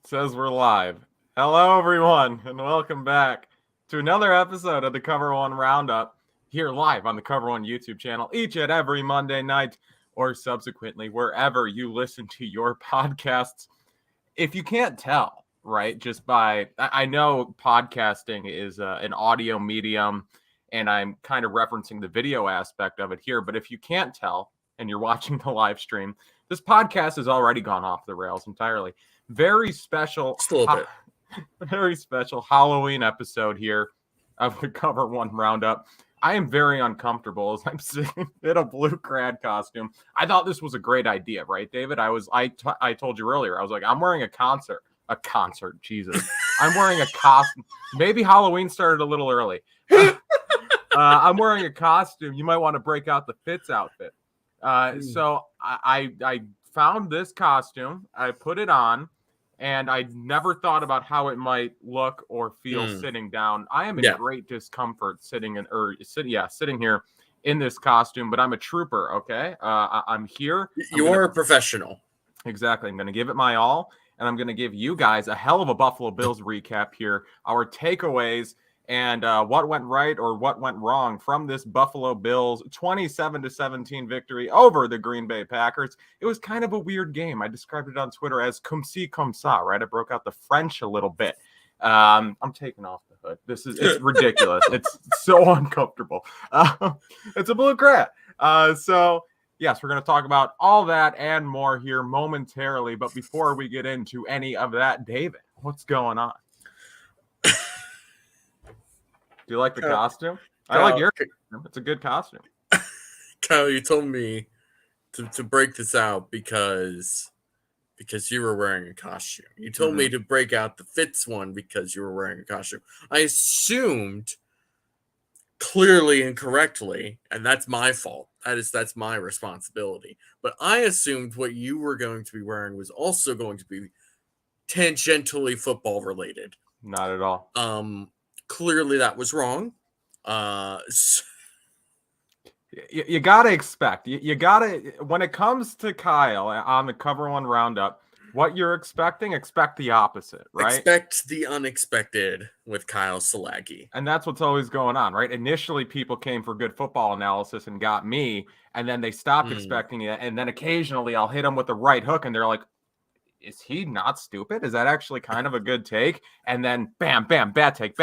Says we're live. Hello, everyone, and welcome back to another episode of the Cover One Roundup here live on the Cover One YouTube channel each and every Monday night, or subsequently wherever you listen to your podcasts. If you can't tell, right, just by I know podcasting is an audio medium, and I'm kind of referencing the video aspect of it here. But if you can't tell, and you're watching the live stream, this podcast has already gone off the rails entirely. Very special, Just a little bit. very special Halloween episode here of the Cover One Roundup. I am very uncomfortable as I'm sitting in a blue crad costume. I thought this was a great idea, right, David? I told you earlier, I was like, I'm wearing a concert, Jesus. I'm wearing a costume. Maybe Halloween started a little early. I'm wearing a costume. You might want to break out the Fitz outfit. So I found this costume. I put it on, and I never thought about how it might look or feel sitting down. I am in great discomfort sitting here in this costume, but I'm a trooper. Okay, I'm here. You are a professional. Exactly. I'm going to give it my all, and I'm going to give you guys a hell of a Buffalo Bills recap here. Our takeaways and what went right or what went wrong from this Buffalo Bills 27-17 victory over the Green Bay Packers. It was kind of a weird game. I described it on Twitter as comme ci, comme ça, right? I broke out the French a little bit. I'm taking off the hood. It's ridiculous. It's so uncomfortable. It's a blue crap. So yes, we're going to talk about all that and more here momentarily. But before we get into any of that, David, what's going on? Do you like the costume? I like your costume. It's a good costume. Kyle, you told me to break this out because you were wearing a costume. You told me to break out the Fitz one because you were wearing a costume. I assumed clearly and correctly, and that's my fault. That's my responsibility. But I assumed what you were going to be wearing was also going to be tangentially football related. Not at all. Clearly that was wrong. You gotta expect. You gotta, when it comes to Kyle on the Cover One Roundup, what you're expecting, expect the opposite, right? Expect the unexpected with Kyle Silagyi. And that's what's always going on, right? Initially, people came for good football analysis and got me, and then they stopped expecting it. And then occasionally I'll hit them with the right hook, and they're like, is he not stupid? Is that actually kind of a good take? And then bam, bam, bad take,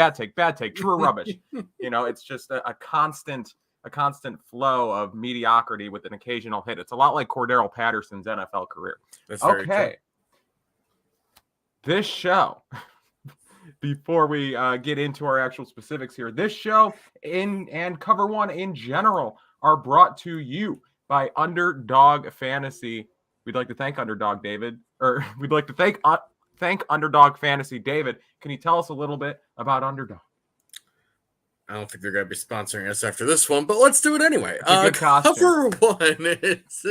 true rubbish. It's just a constant flow of mediocrity with an occasional hit. It's a lot like Cordero Patterson's NFL career. That's very true. This show, before we get into our actual specifics here, this show and Cover One in general are brought to you by Underdog Fantasy. We'd like to thank Underdog David, or we'd like to thank Underdog Fantasy. David, can you tell us a little bit about Underdog? I don't think they're going to be sponsoring us after this one, but let's do it anyway. Cover One is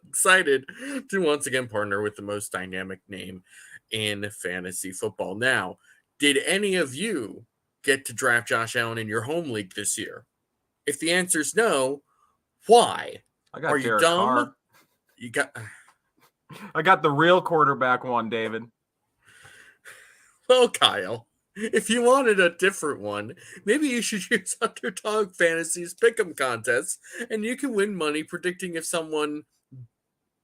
excited to once again partner with the most dynamic name in fantasy football. Now, did any of you get to draft Josh Allen in your home league this year? If the answer is no, why? Are you dumb? I got the real quarterback one, David. Well, Kyle, if you wanted a different one, maybe you should use Underdog Fantasy's Pick'em contest, and you can win money predicting if someone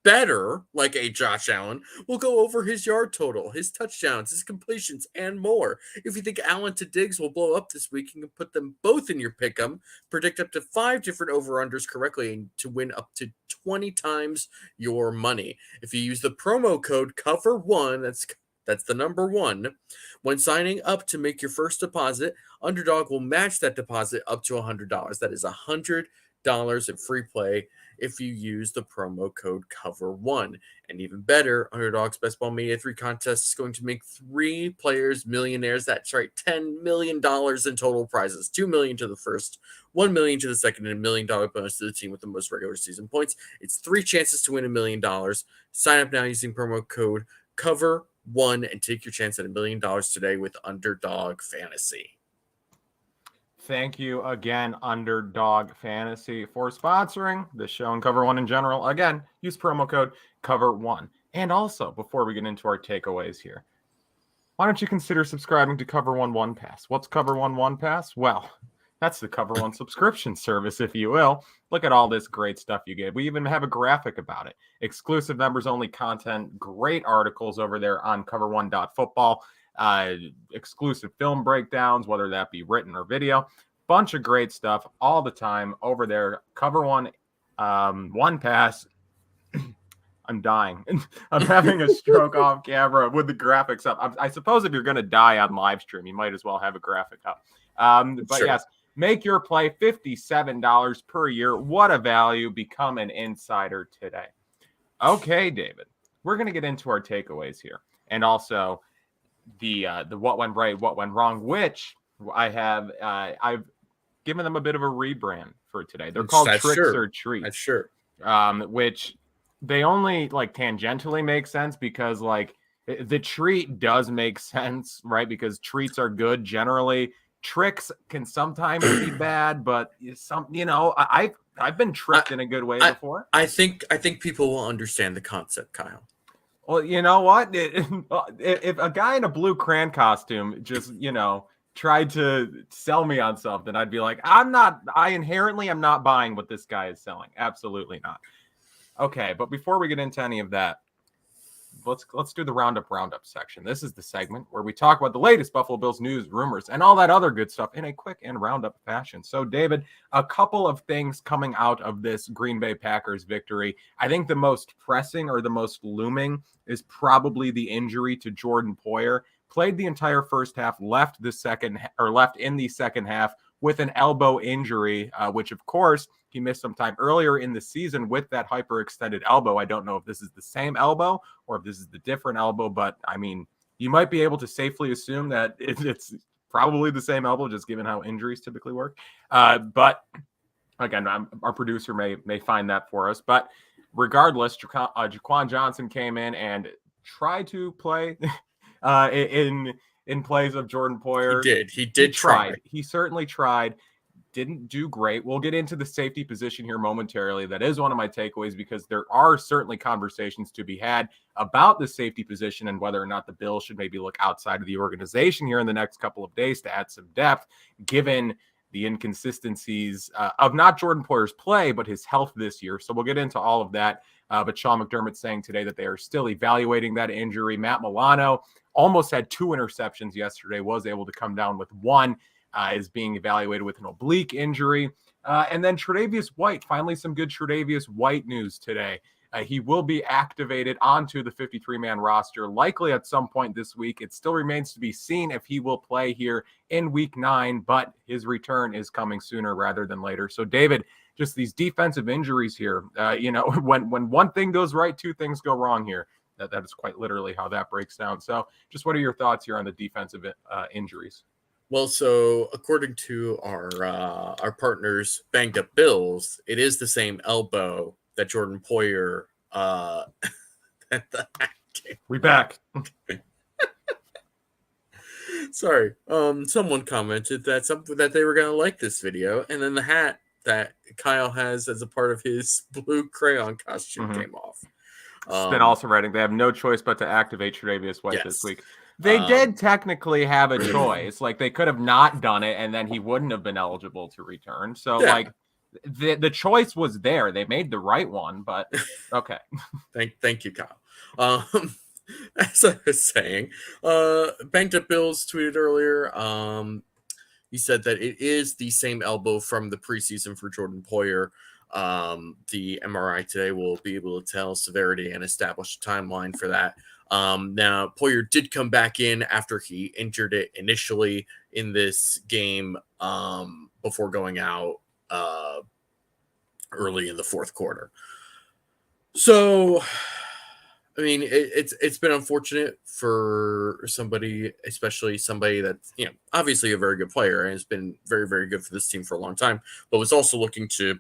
better, like a Josh Allen, will go over his yard total, his touchdowns, his completions, and more. If you think Allen to Diggs will blow up this week, you can put them both in your Pick'em, predict up to 5 different over-unders correctly, and to win up to 20 times your money. If you use the promo code COVER1, that's the number 1, when signing up to make your first deposit, Underdog will match that deposit up to $100. That is $100 in free play if you use the promo code COVER1. And even better, Underdog's Best Ball Mania 3 contest is going to make 3 players millionaires. That's right, $10 million in total prizes. $2 million to the first, $1 million to the second, and $1 million bonus to the team with the most regular season points. It's 3 chances to win $1 million. Sign up now using promo code COVER1 and take your chance at $1 million today with Underdog Fantasy. Thank you again, Underdog Fantasy, for sponsoring this show and Cover One in general. Again, use promo code COVER1. And also, before we get into our takeaways here, why don't you consider subscribing to Cover One Pass? What's Cover One Pass? Well, that's the Cover One subscription service, if you will. Look at all this great stuff you get. We even have a graphic about it. Exclusive members-only content, great articles over there on cover1.football, exclusive film breakdowns, whether that be written or video. Bunch of great stuff all the time over there. Cover One Pass. I'm dying. I'm having a stroke off camera with the graphics up. I suppose if you're going to die on live stream, you might as well have a graphic up. But Sure. yes, make your play $57 per year. What a value. Become an insider today. Okay, David, we're going to get into our takeaways here. And also the what went right, what went wrong, which I've given them a bit of a rebrand for today. They're called Tricks or Treats. That's sure. Which they only like tangentially make sense because like the treat does make sense, right? Because treats are good generally. Tricks can sometimes be bad, but I've been tricked in a good way before. I think people will understand the concept, Kyle. Well, you know what? If a guy in a blue crayon costume just, tried to sell me on something, I'd be like, I inherently am not buying what this guy is selling. Absolutely not. Okay, but before we get into any of that, let's do the Roundup section. This is the segment where we talk about the latest Buffalo Bills news, rumors, and all that other good stuff in a quick and roundup fashion. So, David, a couple of things coming out of this Green Bay Packers victory. I think the most pressing or the most looming is probably the injury to Jordan Poyer. Played the entire first half, left in the second half with an elbow injury, which of course he missed some time earlier in the season with that hyperextended elbow. I don't know if this is the same elbow or if this is the different elbow, but I mean, you might be able to safely assume that it's probably the same elbow, just given how injuries typically work. But again, our producer may find that for us. But regardless, Jaquan Johnson came in and tried to play in plays of Jordan Poyer. He did try. He certainly tried. Didn't do great. We'll get into the safety position here momentarily. That is one of my takeaways because there are certainly conversations to be had about the safety position and whether or not the Bills should maybe look outside of the organization here in the next couple of days to add some depth, given the inconsistencies of not Jordan Poyer's play, but his health this year. So we'll get into all of that. But Sean McDermott saying today that they are still evaluating that injury. Matt Milano almost had 2 interceptions yesterday, was able to come down with 1, is being evaluated with an oblique injury. And then Tre'Davious White, finally some good Tre'Davious White news today. He will be activated onto the 53-man roster, likely at some point this week. It still remains to be seen if he will play here in week 9, but his return is coming sooner rather than later. So, David, just these defensive injuries here, when one thing goes right, 2 things go wrong here. That is quite literally how that breaks down. So just what are your thoughts here on the defensive injuries? Well, so according to our partners, Banged Up Bills, it is the same elbow that Jordan Poyer We back. Sorry. Someone commented that they were gonna like this video, and then the hat that Kyle has as a part of his blue crayon costume came off. Spin also writing they have no choice but to activate Tre'Davious White this week. They did technically have a choice. Like they could have not done it and then he wouldn't have been eligible to return. So like the choice was there. They made the right one, but okay. Thank you, Kyle. As I was saying, Banked Up Bills tweeted earlier. He said that it is the same elbow from the preseason for Jordan Poyer. The MRI today will be able to tell severity and establish a timeline for that. Now, Poyer did come back in after he injured it initially in this game before going out early in the fourth quarter. So, I mean, it's been unfortunate for somebody, especially somebody that's, obviously a very good player and has been very, very good for this team for a long time, but was also looking to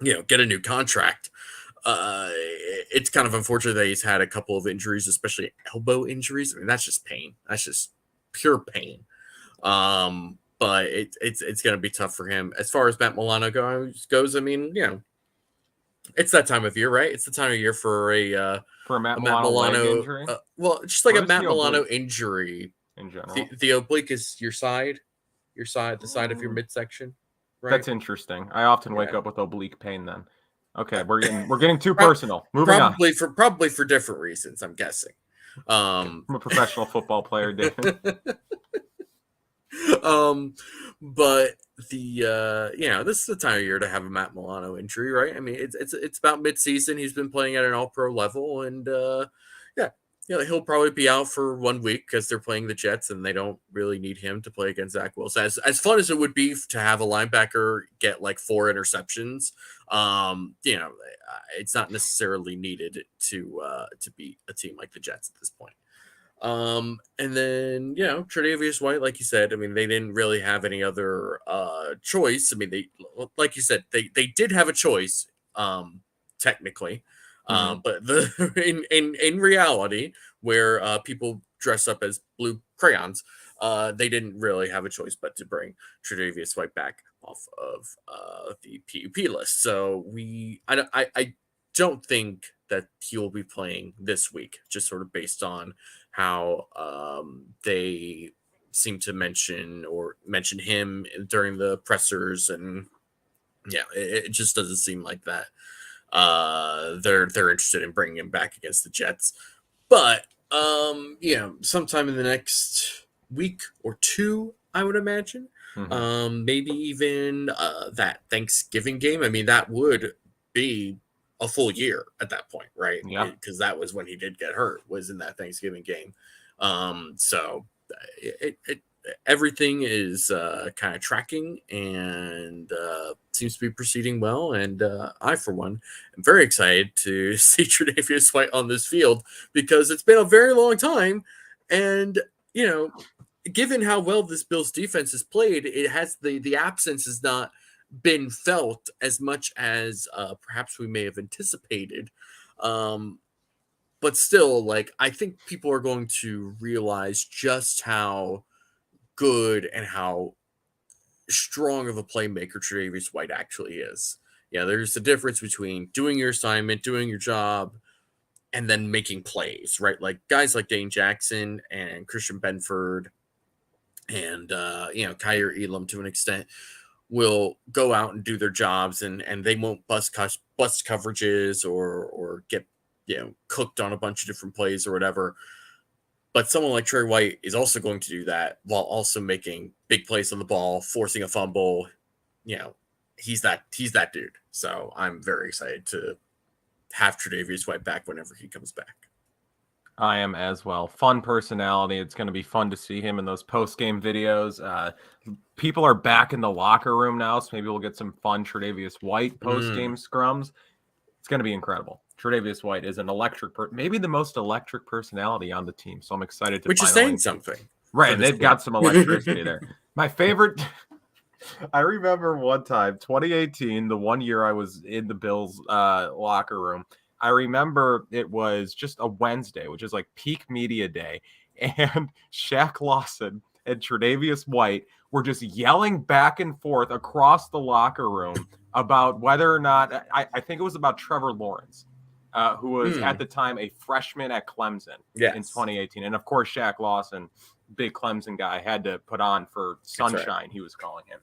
get a new contract. It's kind of unfortunate that he's had a couple of injuries, especially elbow injuries. I mean, that's just pain. That's just pure pain. But it's going to be tough for him. As far as Matt Milano goes, I mean, It's that time of year, right? It's the time of year for a Matt Matt Milano leg Milano. injury, Well, just like or a is the Matt Milano oblique injury. in general? The oblique is your side, the side of your Mm, midsection, right? that's interesting. I often wake Yeah. up with oblique pain then. Okay, Uh, we're getting too Pro- personal. Moving on. probably for different reasons, I'm guessing. I'm a professional football player, David. um, but this is the time of year to have a Matt Milano injury, right? I mean, it's about midseason. He's been playing at an All Pro level, and yeah, he'll probably be out for 1 week because they're playing the Jets, and they don't really need him to play against Zach Wilson. As fun as it would be to have a linebacker get like 4 interceptions, it's not necessarily needed to beat a team like the Jets at this point. And then Tre'Davious White, like you said, I mean, they didn't really have any other choice. I mean, they, like you said, they did have a choice, technically, but in reality, where people dress up as blue crayons, they didn't really have a choice but to bring Tre'Davious White back off of the PUP list. So I don't think that he will be playing this week, just sort of based on how they seem to mention him during the pressers, and it just doesn't seem like that they're interested in bringing him back against the Jets. But sometime in the next week or two, I would imagine. Maybe even that Thanksgiving game. I mean, that would be a full year at that point, right? Yeah. Because that was when he did get hurt, was in that Thanksgiving game. So everything is kind of tracking and seems to be proceeding well. And I, for one, am very excited to see Tre'Davious White on this field because it's been a very long time. And, given how well this Bills defense has played, it has the absence has not been felt as much as perhaps we may have anticipated. But still, like, I think people are going to realize just how good and how strong of a playmaker Tre'Davious White actually is. Yeah, there's a difference between doing your assignment, doing your job, and then making plays, right? Like guys like Dane Jackson and Christian Benford and Kyer Elam to an extent will go out and do their jobs and they won't bust coverages or get cooked on a bunch of different plays or whatever. But someone like Trey White is also going to do that while also making big plays on the ball, forcing a fumble. He's that dude. So I'm very excited to have Tre'Davious White back whenever he comes back. I am as well. Fun personality. It's going to be fun to see him in those post-game videos. People are back in the locker room now, so maybe we'll get some fun Tre'Davious White post-game scrums. It's going to be incredible. Tre'Davious White is an electric, maybe the most electric personality on the team. So I'm excited to. Which is saying something, right? They've got some electricity there. My favorite. I remember one time, 2018, the 1 year I was in the Bills locker room. I remember it was just a Wednesday, which is like peak media day, and Shaq Lawson and Tre'Davious White were just yelling back and forth across the locker room about whether or not I think it was about Trevor Lawrence, who was at the time a freshman at Clemson in 2018. And of course, Shaq Lawson, big Clemson guy, had to put on for Sunshine, right. He was calling him.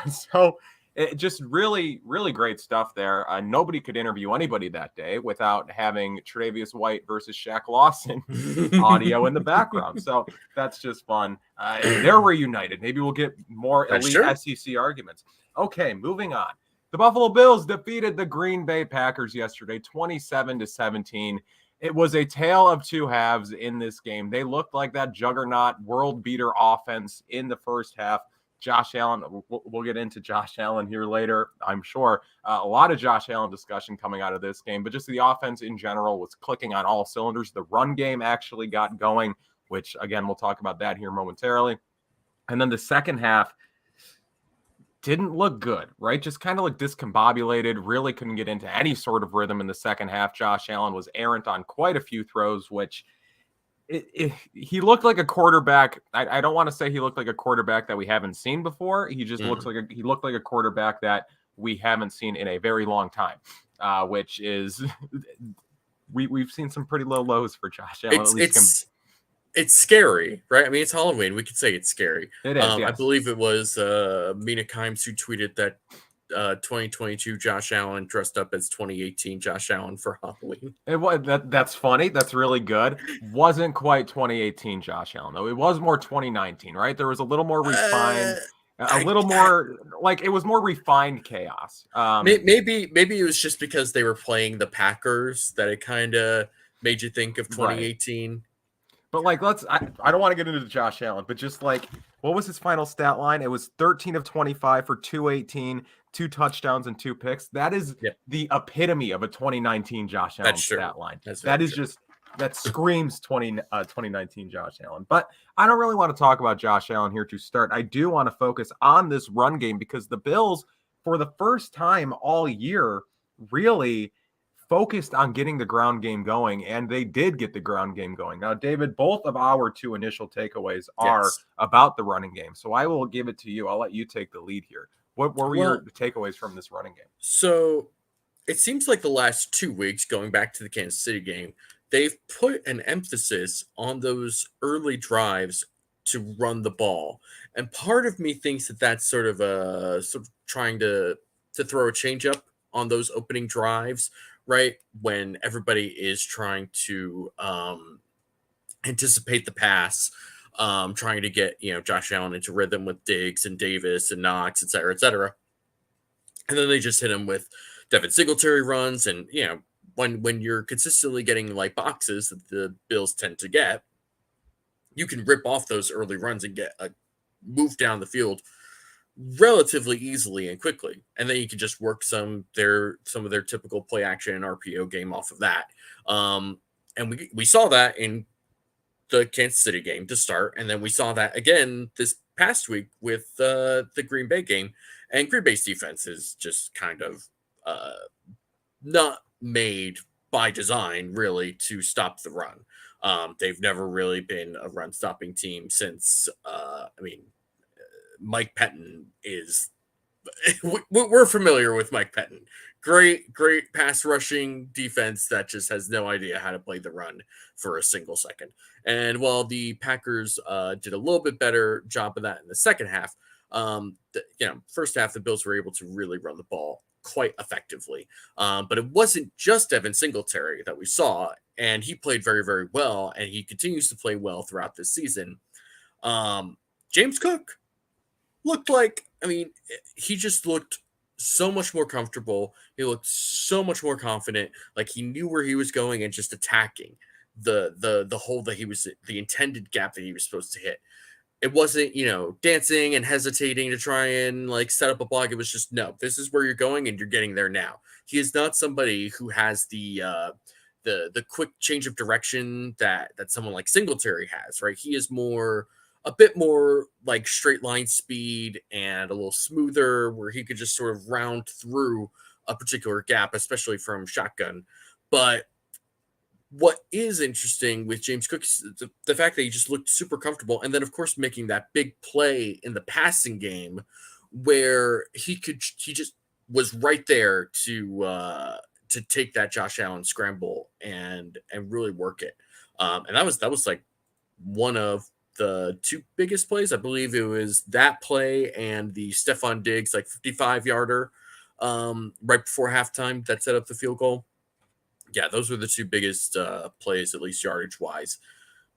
So it just really, really great stuff there. Nobody could interview anybody that day without having Tre'Davious White versus Shaq Lawson audio in the background. So that's just fun. They're reunited. Maybe we'll get more elite SEC arguments. Okay, moving on. The Buffalo Bills defeated the Green Bay Packers yesterday, 27-17. It was a tale of two halves in this game. They looked like that juggernaut world beater offense in the first half. Josh Allen, we'll get into Josh Allen here later, I'm sure. A lot of Josh Allen discussion coming out of this game, but just the offense in general was clicking on all cylinders. The run game actually got going, which, again, we'll talk about that here momentarily. And then the second half didn't look good, right? Just kind of like discombobulated, really couldn't get into any sort of rhythm in the second half. Josh Allen was errant on quite a few throws, which he looked like a quarterback. I don't want to say he looked like a quarterback that we haven't seen before. He just looked like a quarterback that we haven't seen in a very long time, which is we've seen some pretty low lows for Josh Allen. It's At least it's scary, right? I mean, it's Halloween. We could say it's scary. it is. Yes. I believe it was Mina Kimes who tweeted that 2022 Josh Allen dressed up as 2018 Josh Allen for Halloween. It was that's funny. That's really good. Wasn't quite 2018 Josh Allen though. It was more 2019, right? There was a little more refined, a little more like it was more refined chaos. Maybe it was just because they were playing the Packers that it kind of made you think of 2018. Right. But like, I don't want to get into Josh Allen, but just like, what was his final stat line? It was 13 of 25 for 218, 2 touchdowns and 2 picks. That is the epitome of a 2019 Josh Allen stat line. That screams 2019 Josh Allen. But I don't really want to talk about Josh Allen here to start. I do want to focus on this run game because the Bills, for the first time all year, really focused on getting the ground game going, and they did get the ground game going. Now, David, both of our 2 initial takeaways are about the running game, so I will give it to you. I'll let you take the lead here. What were your takeaways from this running game? So it seems like the last 2 weeks, going back to the Kansas City game, they've put an emphasis on those early drives to run the ball, and part of me thinks that that's sort of trying to throw a change up on those opening drives, right? When everybody is trying to anticipate the pass, trying to get, Josh Allen into rhythm with Diggs and Davis and Knox, et cetera, et cetera. And then they just hit him with Devin Singletary runs. And, when you're consistently getting like boxes that the Bills tend to get, you can rip off those early runs and get a move down the field relatively easily and quickly, and then you can just work some of their typical play action and RPO game off of that. And we saw that in the Kansas City game to start, and then we saw that again this past week with the Green Bay game. And Green Bay's defense is just kind of not made by design really to stop the run. They've never really been a run stopping team since Mike Pettin is we're familiar with Mike Pettin. Great pass rushing defense that just has no idea how to play the run for a single second. And while the Packers did a little bit better job of that in the second half, first half the Bills were able to really run the ball quite effectively. But it wasn't just Devin Singletary that we saw, and he played very, very well, and he continues to play well throughout this season. James Cook looked like, he just looked so much more comfortable. He looked so much more confident, like he knew where he was going and just attacking the hole that he was, the intended gap that he was supposed to hit. It wasn't, dancing and hesitating to try and like set up a block. It was just, no, this is where you're going and you're getting there now. He is not somebody who has the quick change of direction that someone like Singletary has, right? He is a bit more like straight line speed and a little smoother, where he could just sort of round through a particular gap, especially from shotgun. But what is interesting with James Cook is the fact that he just looked super comfortable. And then, of course, making that big play in the passing game where he just was right there to take that Josh Allen scramble and really work it. And that was like one of the 2 biggest plays. I believe it was that play and the Stephon Diggs like 55-yarder right before halftime that set up the field goal. Yeah, those were the 2 biggest plays, at least yardage wise,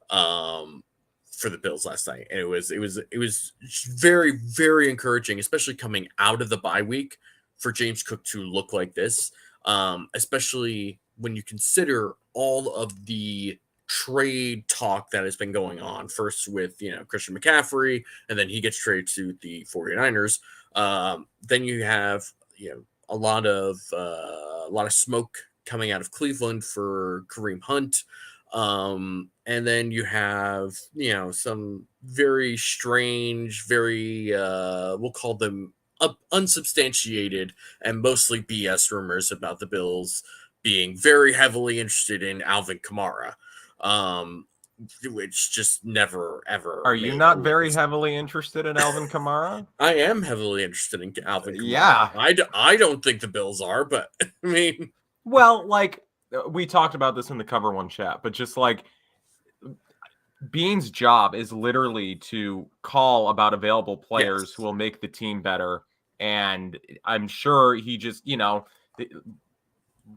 for the Bills last night. And it was very, very encouraging, especially coming out of the bye week, for James Cook to look like this, especially when you consider all of the trade talk that has been going on, first with Christian McCaffrey, and then he gets traded to the 49ers. Then you have a lot of smoke coming out of Cleveland for Kareem Hunt, and then you have some very strange, very we'll call them unsubstantiated and mostly BS rumors about the Bills being very heavily interested in Alvin Kamara. which just never ever. Are you made not a lot very of sense. heavily interested in Alvin Kamara? I am heavily interested in Alvin Kamara. Yeah. I don't think the Bills are, but I mean, Well, like we talked about this in the Cover One chat, but just like Bean's job is literally to call about available players who yes, will make the team better. And I'm sure he just,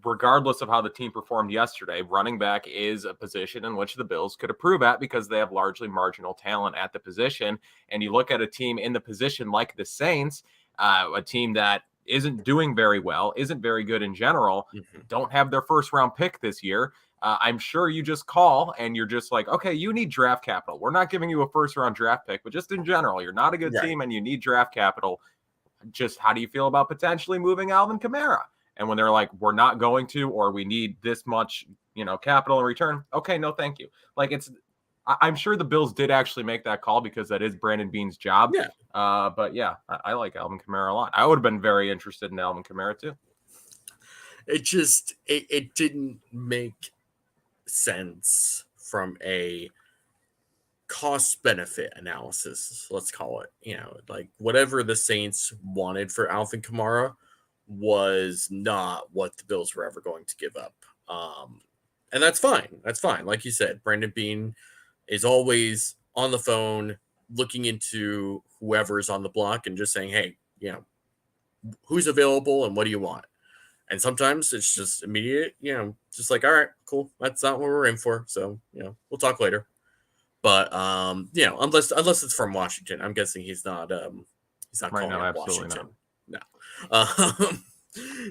regardless of how the team performed yesterday, running back is a position in which the Bills could improve at because they have largely marginal talent at the position. And you look at a team in the position like the Saints, a team that isn't doing very well, isn't very good in general, don't have their first round pick this year. I'm sure you just call and you're just like, okay, you need draft capital. We're not giving you a first round draft pick, but just in general, you're not a good right. team and you need draft capital. Just how do you feel about potentially moving Alvin Kamara? And when they're like, we're not going to, or we need this much, capital in return. Okay, no, thank you. Like I'm sure the Bills did actually make that call because that is Brandon Bean's job. Yeah. But yeah, I like Alvin Kamara a lot. I would have been very interested in Alvin Kamara too. It didn't make sense from a cost benefit analysis, let's call it. Like whatever the Saints wanted for Alvin Kamara was not what the Bills were ever going to give up. And that's fine. That's fine. Like you said, Brandon Bean is always on the phone looking into whoever's on the block and just saying, hey, who's available and what do you want? And sometimes it's just immediate, just like, all right, cool. That's not what we're in for. So, we'll talk later. But unless it's from Washington, I'm guessing he's not Right, calling no, out absolutely Washington. No.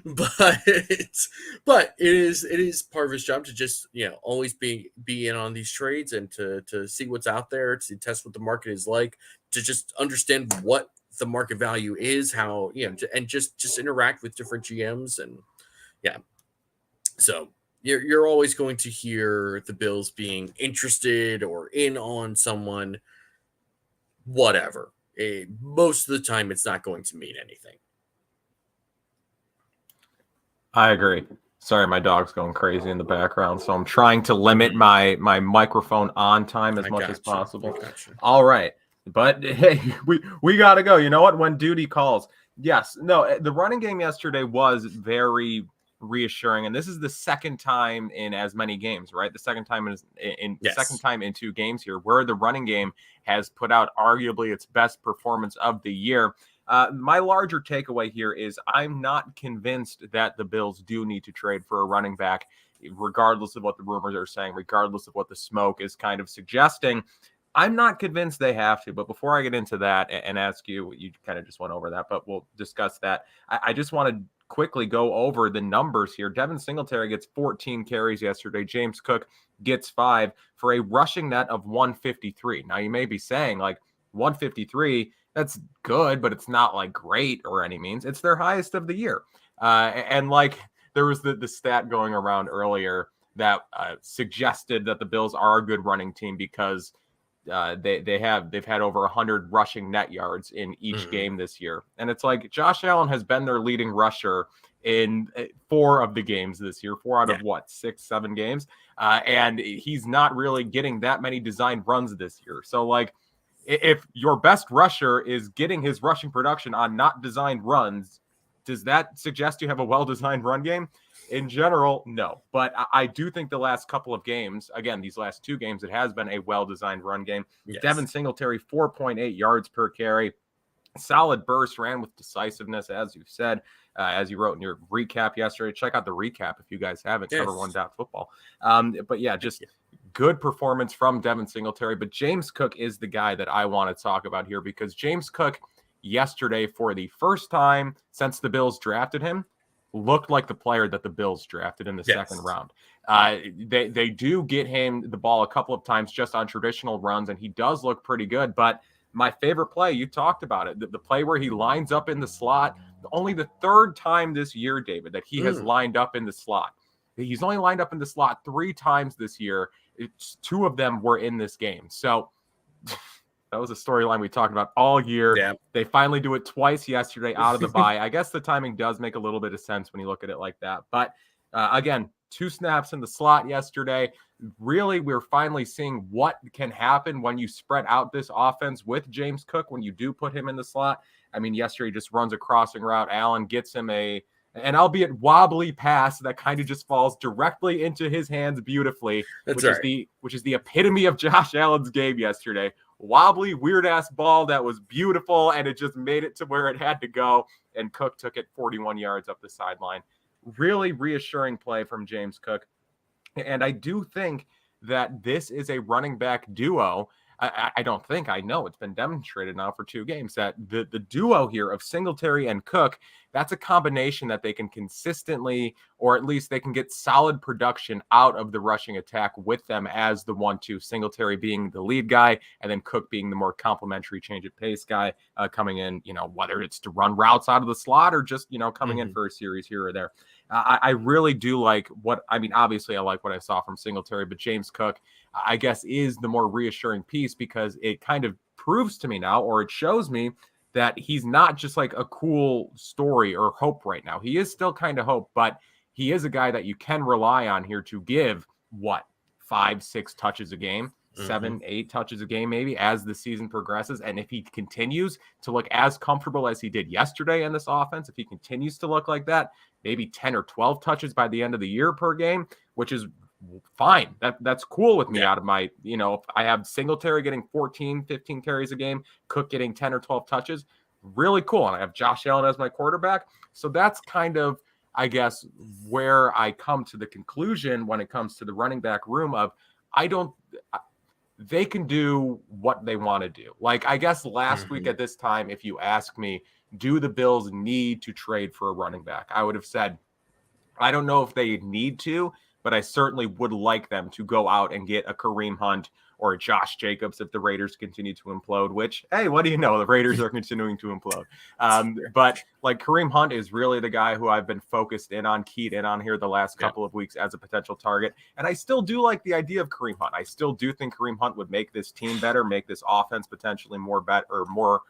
But it is part of his job to just always be in on these trades and to see what's out there, to test what the market is like, to just understand what the market value is, how and just interact with different GMs. And so you're always going to hear the Bills being interested or in on someone, whatever. Most of the time it's not going to mean anything. I agree. Sorry, my dog's going crazy in the background, so I'm trying to limit my microphone on time as much as possible. All right. But hey, we got to go. You know what? When duty calls. Yes. No, the running game yesterday was very reassuring, and this is the second time in as many games, right? The second time second time in 2 games here where the running game has put out arguably its best performance of the year. My larger takeaway here is I'm not convinced that the Bills do need to trade for a running back, regardless of what the rumors are saying, regardless of what the smoke is kind of suggesting. I'm not convinced they have to. But before I get into that and ask you kind of just went over that, but we'll discuss that. I just want to quickly go over the numbers here. Devin Singletary gets 14 carries yesterday. James Cook gets 5 for a rushing net of 153. Now, you may be saying, like, 153, that's good, but it's not like great or any means. It's their highest of the year. And like there was the stat going around earlier that suggested that the Bills are a good running team because they've had over 100 rushing net yards in each game this year. And it's like Josh Allen has been their leading rusher in 4 of the games this year, 4 out of 6, 7 games. And he's not really getting that many designed runs this year. So like, if your best rusher is getting his rushing production on not designed runs, does that suggest you have a well-designed run game? In general, no. But I do think the last couple of games, again, these last 2 games, it has been a well-designed run game. Yes. Devin Singletary, 4.8 yards per carry. Solid burst, ran with decisiveness, as you said, as you wrote in your recap yesterday. Check out the recap if you guys haven't, cover1.football. But yeah, just good performance from Devin Singletary. But James Cook is the guy that I want to talk about here because James Cook yesterday, for the first time since the Bills drafted him, looked like the player that the Bills drafted in the second round. They do get him the ball a couple of times just on traditional runs, and he does look pretty good. But my favorite play, you talked about it, the play where he lines up in the slot, only the 3rd time this year, David, that he has lined up in the slot. He's only lined up in the slot 3 times this year. 2 of them were in this game. So that was a storyline we talked about all year. Yeah. They finally do it twice yesterday out of the bye. I guess the timing does make a little bit of sense when you look at it like that. But again, 2 snaps in the slot yesterday. really, we're finally seeing what can happen when you spread out this offense with James Cook, when you do put him in the slot. I mean, yesterday he just runs a crossing route. Allen gets him an albeit wobbly pass that kind of just falls directly into his hands beautifully, which is the epitome of Josh Allen's game yesterday. Wobbly, weird ass ball that was beautiful, and it just made it to where it had to go. And Cook took it 41 yards up the sideline. Really reassuring play from James Cook. And I do think that this is a running back duo. I don't think, I know it's been demonstrated now for 2 games that the duo here of Singletary and Cook, that's a combination that they can consistently, or at least they can get solid production out of the rushing attack with them as the 1-2, Singletary being the lead guy and then Cook being the more complementary change of pace guy coming in, whether it's to run routes out of the slot or just, coming in for a series here or there. I really do like obviously I like what I saw from Singletary, but James Cook, I guess, is the more reassuring piece because it kind of proves to me now, or it shows me that he's not just like a cool story or hope right now. He is still kind of hope, but he is a guy that you can rely on here to give 5-6 touches a game, 7-8 touches a game, maybe as the season progresses. And if he continues to look as comfortable as he did yesterday in this offense, if he continues to look like that, maybe 10 or 12 touches by the end of the year per game, which is fine. That's cool with me out of my, if I have Singletary getting 14, 15 carries a game, Cook getting 10 or 12 touches, really cool. And I have Josh Allen as my quarterback. So that's kind of, I guess, where I come to the conclusion when it comes to the running back room of, they can do what they want to do. Like, I guess last week at this time, if you ask me, do the Bills need to trade for a running back? I would have said, I don't know if they need to, but I certainly would like them to go out and get a Kareem Hunt or a Josh Jacobs if the Raiders continue to implode, which, hey, what do you know? The Raiders are continuing to implode. But like Kareem Hunt is really the guy who I've been focused in on, keyed in on here the last couple of weeks as a potential target. And I still do like the idea of Kareem Hunt. I still do think Kareem Hunt would make this team better, make this offense potentially more better or more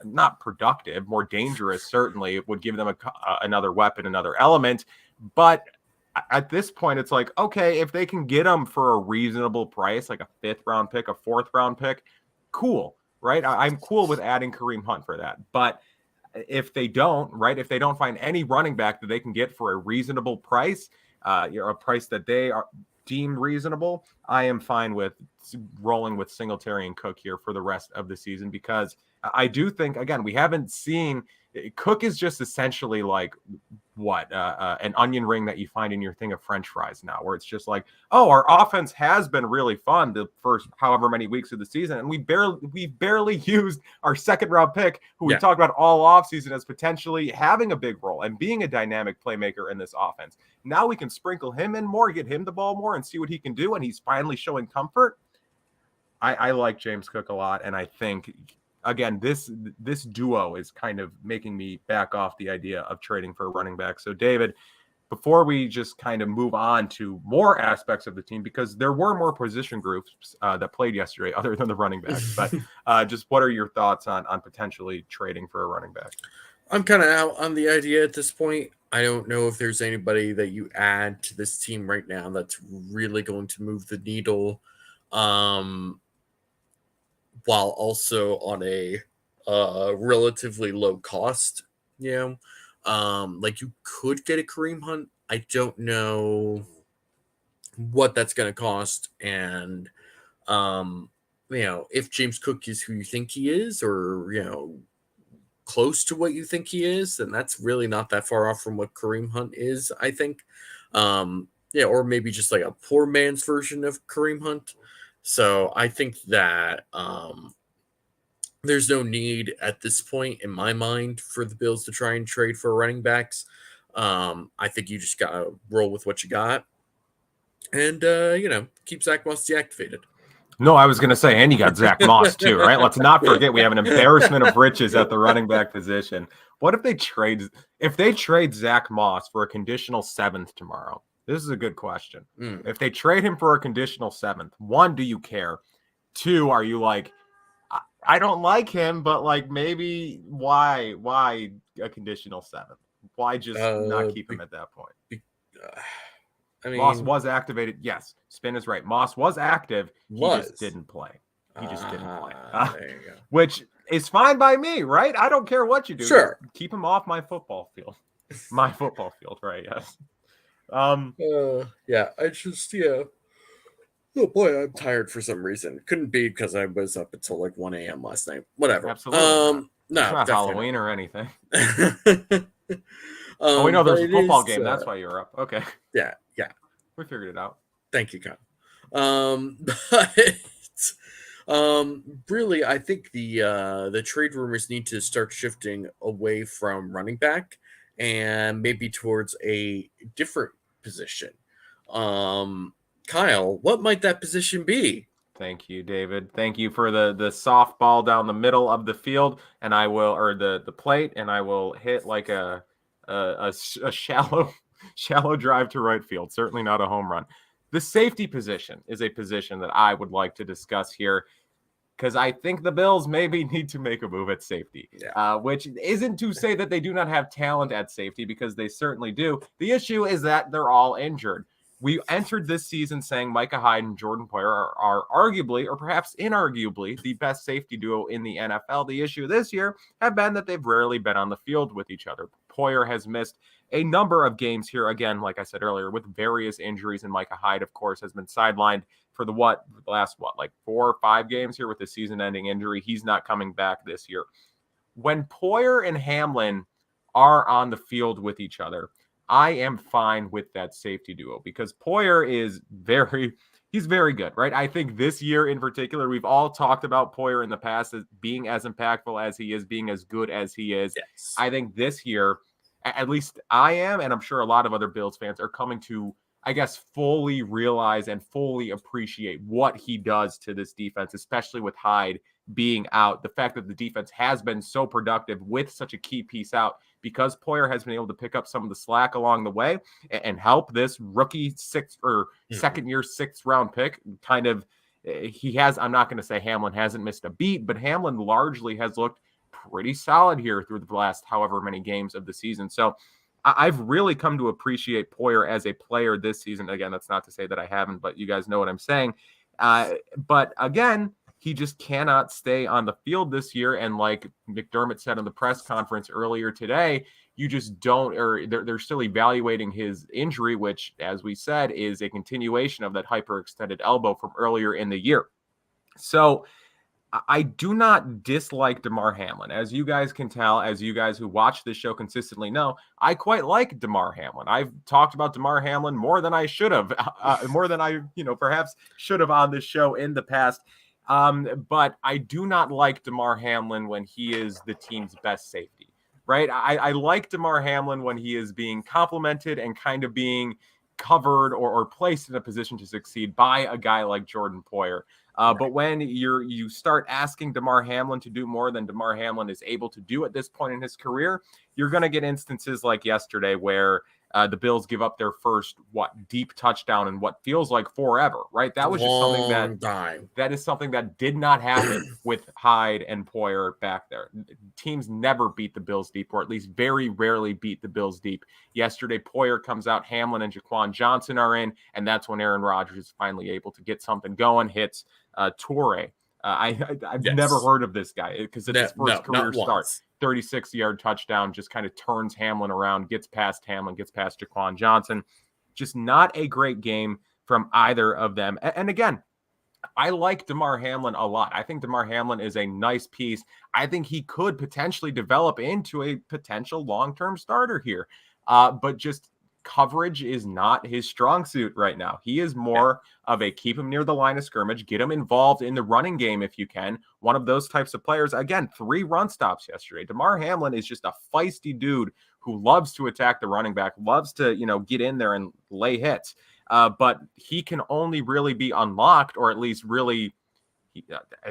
not productive, more dangerous. Certainly it would give them another weapon, another element. But at this point, it's like, okay, if they can get him for a reasonable price, like a 5th round pick, a 4th round pick, cool, right? I'm cool with adding Kareem Hunt for that. But if they don't, right, if they don't find any running back that they can get for a reasonable price, a price that they deem reasonable, I am fine with rolling with Singletary and Cook here for the rest of the season because I do think, again, we haven't seen Cook is just essentially like an onion ring that you find in your thing of French fries now, where it's just like, oh, our offense has been really fun the first however many weeks of the season, and we barely used our 2nd round pick, who we talked about all offseason as potentially having a big role and being a dynamic playmaker in this offense. Now we can sprinkle him in more, get him the ball more, and see what he can do, and he's finally showing comfort. I like James Cook a lot, and I think, again, this duo is kind of making me back off the idea of trading for a running back. So, David, before we just kind of move on to more aspects of the team, because there were more position groups that played yesterday other than the running backs, but just what are your thoughts on potentially trading for a running back? I'm kind of out on the idea at this point. I don't know if there's anybody that you add to this team right now that's really going to move the needle. While also on a relatively low cost, like you could get a Kareem Hunt. I don't know what that's going to cost, and if James Cook is who you think he is, or close to what you think he is, then that's really not that far off from what Kareem Hunt is, I think. Or maybe just like a poor man's version of Kareem Hunt. So I think that there's no need at this point in my mind for the Bills to try and trade for running backs. I think you just got to roll with what you got and, keep Zach Moss deactivated. No, I was going to say, and you got Zach Moss too, right? Let's not forget we have an embarrassment of riches at the running back position. What if they trade Zach Moss for a conditional 7th tomorrow? This is a good question. If they trade him for a conditional 7th, 1, do you care? 2, are you like, I don't like him, but like maybe why a conditional 7th? Why just not keep him at that point? I mean, Moss was activated. Yes, Spin is right. Moss was active. He just didn't play. There you go. Which is fine by me, right? I don't care what you do. Sure. Just keep him off my football field. My football field, right? Yes. Yeah, Oh boy, I'm tired for some reason. Couldn't be because I was up until like 1 a.m. last night. Whatever. Absolutely. No, it's not Halloween not. or anything. We know there's a football game. That's why you're up. Okay. Yeah. We figured it out. Thank you, Kyle. Really, I think the trade rumors need to start shifting away from running back and maybe towards a different position. Kyle, what might that position be? Thank you, David. Thank you for the softball down the middle of the field, and I will, or the plate, and I will hit like a shallow drive to right field. Certainly not a home run. The safety position is a position that I would like to discuss here because I think the Bills maybe need to make a move at safety, which isn't to say that they do not have talent at safety, because they certainly do. The issue is that they're all injured. We entered this season saying Micah Hyde and Jordan Poyer are arguably, or perhaps inarguably, the best safety duo in the NFL. The issue this year have been that they've rarely been on the field with each other. Poyer has missed a number of games here, again, like I said earlier, with various injuries, and Micah Hyde, of course, has been sidelined for the last 4 or 5 games here with the season-ending injury. He's not coming back this year. When Poyer and Hamlin are on the field with each other, I am fine with that safety duo, because Poyer is he's very good, right? I think this year in particular, we've all talked about Poyer in the past as being as impactful as he is, being as good as he is. Yes. I think this year, at least I am, and I'm sure a lot of other Bills fans are coming to, I guess, fully realize and fully appreciate what he does to this defense, especially with Hyde being out. The fact that the defense has been so productive with such a key piece out, because Poyer has been able to pick up some of the slack along the way and help this rookie second year 6th round pick kind of, I'm not going to say Hamlin hasn't missed a beat, but Hamlin largely has looked pretty solid here through the last however many games of the season. So I've really come to appreciate Poyer as a player this season. Again, that's not to say that I haven't, but you guys know what I'm saying. But again, he just cannot stay on the field this year. And like McDermott said in the press conference earlier today, you just don't, or they're still evaluating his injury, which, as we said, is a continuation of that hyperextended elbow from earlier in the year. So I do not dislike DeMar Hamlin. As you guys can tell, as you guys who watch this show consistently know, I quite like DeMar Hamlin. I've talked about DeMar Hamlin more than I should have, more than I, perhaps should have on this show in the past. But I do not like DeMar Hamlin when he is the team's best safety, right? I like DeMar Hamlin when he is being complimented and kind of being covered or placed in a position to succeed by a guy like Jordan Poyer. Right. But when you start asking DeMar Hamlin to do more than DeMar Hamlin is able to do at this point in his career, you're going to get instances like yesterday where the Bills give up their first deep touchdown in what feels like forever, right? That was just something that is something that did not happen with Hyde and Poyer back there. Teams never beat the Bills deep, or at least very rarely beat the Bills deep. Yesterday, Poyer comes out, Hamlin and Jaquan Johnson are in, and that's when Aaron Rodgers is finally able to get something going, hits Torre. I've never heard of this guy because it's his first career start. 36-yard touchdown, just kind of turns Hamlin around, gets past Hamlin, gets past Jaquan Johnson. Just not a great game from either of them. And again, I like DeMar Hamlin a lot. I think DeMar Hamlin is a nice piece. I think he could potentially develop into a potential long-term starter here. But just coverage is not his strong suit right now. He is more of a keep him near the line of scrimmage, get him involved in the running game if you can. One of those types of players. Again, 3 run stops yesterday. DeMar Hamlin is just a feisty dude who loves to attack the running back, loves to, get in there and lay hits. But he can only really be unlocked, or at least really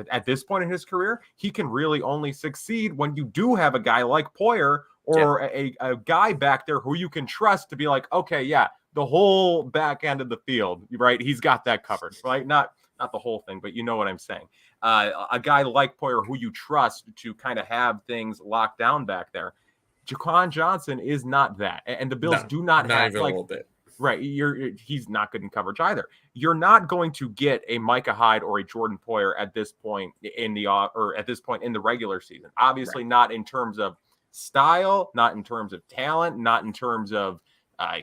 at this point in his career, he can really only succeed when you do have a guy like Poyer or a guy back there who you can trust to be like, okay, yeah, the whole back end of the field, right? He's got that covered, right? Not the whole thing, but you know what I'm saying. A guy like Poyer who you trust to kind of have things locked down back there. Jaquan Johnson is not that. And the Bills do not have, even a little bit. Right. He's not good in coverage either. You're not going to get a Micah Hyde or a Jordan Poyer at this point in the regular season. Obviously, Right. not in terms of style, not in terms of talent, not in terms of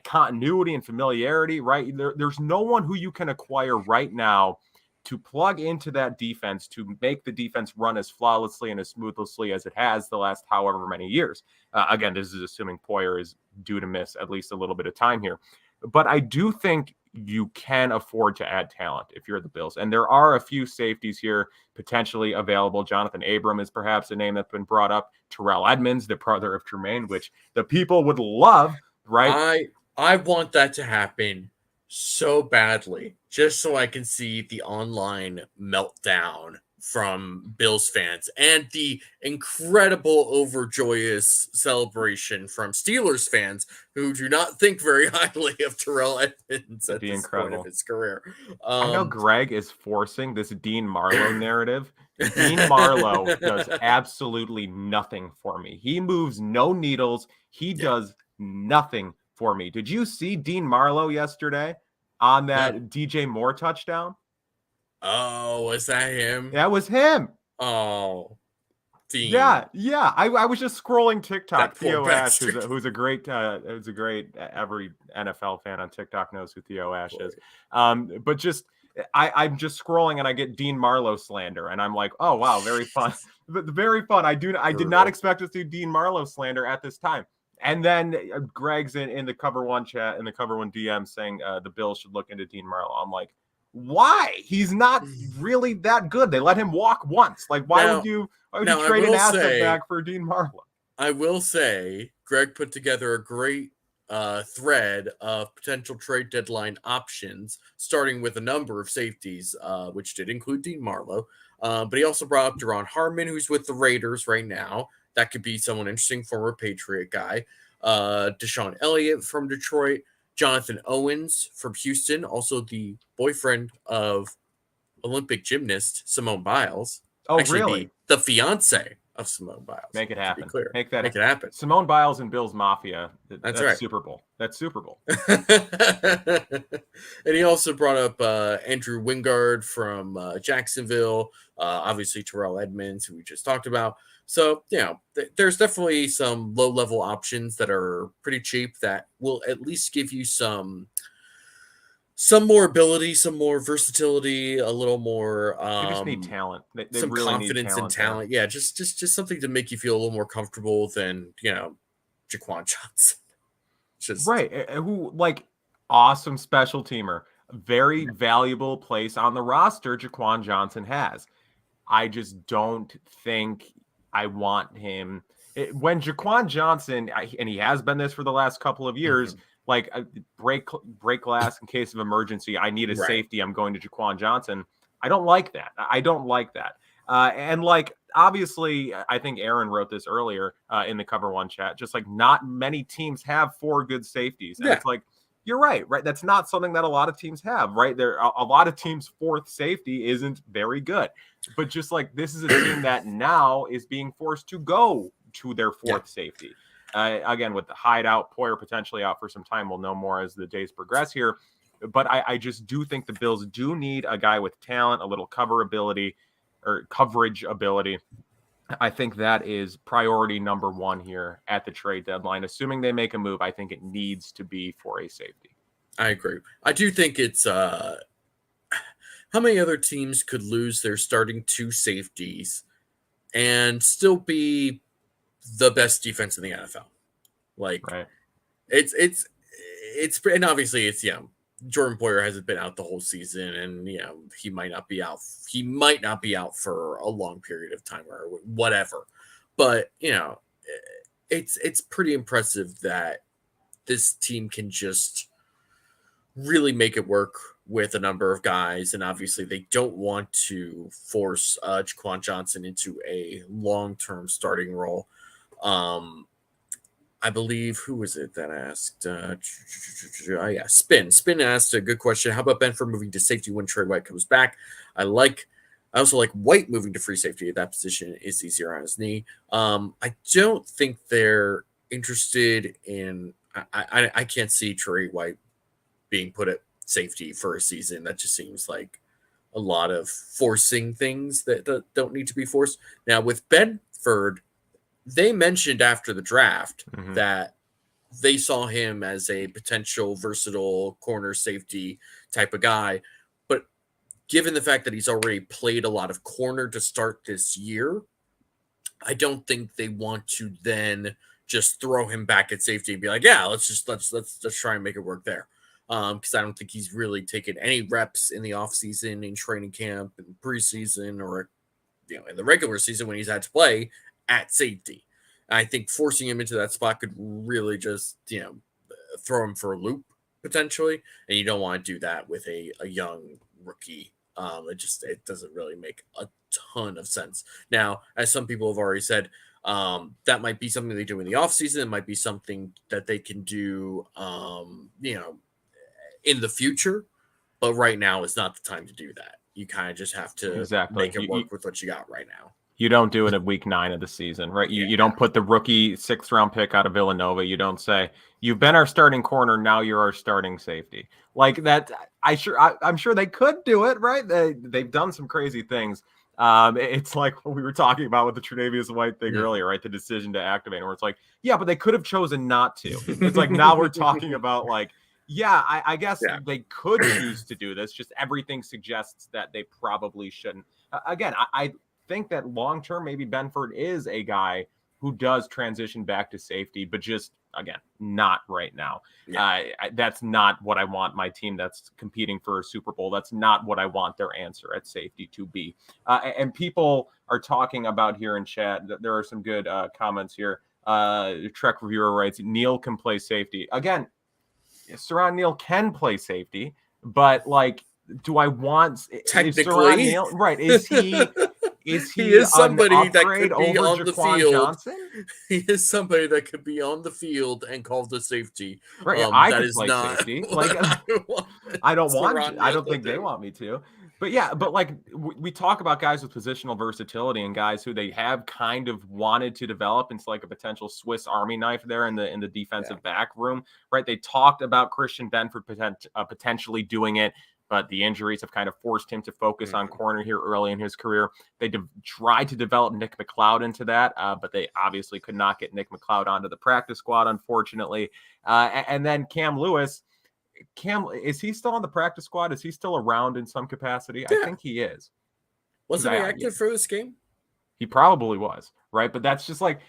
continuity and familiarity. Right. There's no one who you can acquire right now to plug into that defense to make the defense run as flawlessly and as smoothly as it has the last however many years. Again, this is assuming Poyer is due to miss at least a little bit of time here. But I do think you can afford to add talent if you're the Bills. And there are a few safeties here potentially available. Jonathan Abram is perhaps a name that's been brought up. Terrell Edmonds, the brother of Jermaine, which the people would love, right? I want that to happen so badly, just so I can see the online meltdown from Bills fans and the incredible overjoyous celebration from Steelers fans who do not think very highly of Terrell Edmonds at this point of his career. I know Greg is forcing this Dean Marlowe narrative. Dean Marlowe does absolutely nothing for me. He moves no needles. He does nothing for me. Did you see Dean Marlowe yesterday on that DJ Moore touchdown? Oh, was that him? That was him. Oh, Dean. Yeah. I was just scrolling TikTok. Theo Ash, who's a great every NFL fan on TikTok knows who Theo Ash is. But just I'm just scrolling and I get Dean Marlowe slander, and I'm like, oh wow, very fun. Very fun. I did not expect to see Dean Marlowe slander at this time. And then Greg's in the Cover One chat, in the Cover One DM, saying the Bills should look into Dean Marlowe. I'm like, why? He's not really that good. They let him walk once. Like, why would you trade an asset back for Dean Marlowe? I will say, Greg put together a great thread of potential trade deadline options, starting with a number of safeties, which did include Dean Marlowe. But he also brought up Deron Harmon, who's with the Raiders right now. That could be someone interesting, former Patriot guy. Deshaun Elliott from Detroit. Jonathan Owens from Houston, also the boyfriend of Olympic gymnast Simone Biles. Oh, actually, really? The fiance of Simone Biles. Make it happen. Clear. Make it happen. Simone Biles and Bills Mafia. That's right. Super Bowl. That's Super Bowl. And he also brought up Andrew Wingard from Jacksonville. Obviously, Terrell Edmonds, who we just talked about. So, there's definitely some low-level options that are pretty cheap that will at least give you some more ability, some more versatility, a little more. They just need talent. They some really confidence need and talent. Yeah, just something to make you feel a little more comfortable than Jaquan Johnson. Right, who awesome special teamer, very valuable place on the roster. Jaquan Johnson has. I just don't think I want him. When Jaquan Johnson, and he has been this for the last couple of years, break glass in case of emergency. I need a safety. I'm going to Jaquan Johnson. I don't like that. And obviously, I think Aaron wrote this earlier in the Cover One chat. Just not many teams have 4 good safeties. And it's you're right. That's not something that a lot of teams have. Right, there a lot of teams' 4th safety isn't very good. But just this is a team that now is being forced to go to their 4th safety. Again, with the hideout, Poyer potentially out for some time. We'll know more as the days progress here. But I just do think the Bills do need a guy with talent, a little coverage ability. I think that is priority number 1 here at the trade deadline. Assuming they make a move, I think it needs to be for a safety. I agree. I do think it's how many other teams could lose their starting 2 safeties and still be the best defense in the NFL? It's and obviously it's Jordan Poyer hasn't been out the whole season, and he might not be out. He might not be out for a long period of time or whatever. But it's pretty impressive that this team can just really make it work with a number of guys, and obviously they don't want to force Jaquan Johnson into a long-term starting role. I believe, who was it that asked? Spin asked a good question. How about Benford moving to safety when Trey White comes back? I also like White moving to free safety at that position. Is easier on his knee. I don't think they're interested in. I can't see Trey White being put at safety for a season. That just seems like a lot of forcing things that don't need to be forced. Now, with Benford, they mentioned after the draft that they saw him as a potential versatile corner safety type of guy. But given the fact that he's already played a lot of corner to start this year, I don't think they want to then just throw him back at safety and be like, yeah, let's try and make it work there. Because I don't think he's really taken any reps in the offseason, in training camp, in preseason, or in the regular season when he's had to play at safety. I think forcing him into that spot could really just throw him for a loop potentially, and you don't want to do that with a young rookie. It doesn't really make a ton of sense. Now, as some people have already said, that might be something they do in the offseason. It might be something that they can do, in the future. But right now is not the time to do that. You kind of just have to make it work with what you got right now. You don't do it at week 9 of the season, right? You don't put the rookie 6th round pick out of Villanova. You don't say, you've been our starting corner, now you're our starting safety. Like that, I'm sure they could do it, right? They've done some crazy things. It's like what we were talking about with the Tre'Davious White thing earlier, right? The decision to activate, where it's like, yeah, but they could have chosen not to. It's like now we're talking about like, yeah, I guess they could choose to do this. Just everything suggests that they probably shouldn't. Again, I think that long term, maybe Benford is a guy who does transition back to safety, but just again, not right now. That's not what I want my team that's competing for a Super Bowl. That's not what I want their answer at safety to be. And people are talking about here in chat. There are some good comments here. Trek Reviewer writes, Neal can play safety. Again, Saran Neal can play safety, but like, do I want technically Neal, right? Is he he is somebody that could be on Jaquan the field. Johnson? He is somebody that could be on the field and call the safety. Right, I could is play not safety. Like I don't think they want me to. But yeah, but like we talk about guys with positional versatility and guys who they have kind of wanted to develop into like a potential Swiss Army knife there in the defensive back room, right? They talked about Christian Benford potentially doing it, but the injuries have kind of forced him to focus on corner here early in his career. They tried to develop Nick McLeod into that, but they obviously could not get Nick McLeod onto the practice squad, unfortunately. And then Cam Lewis. Cam, is he still on the practice squad? Is he still around in some capacity? I think he is. Wasn't he active for this game? He probably was, right? But that's just like,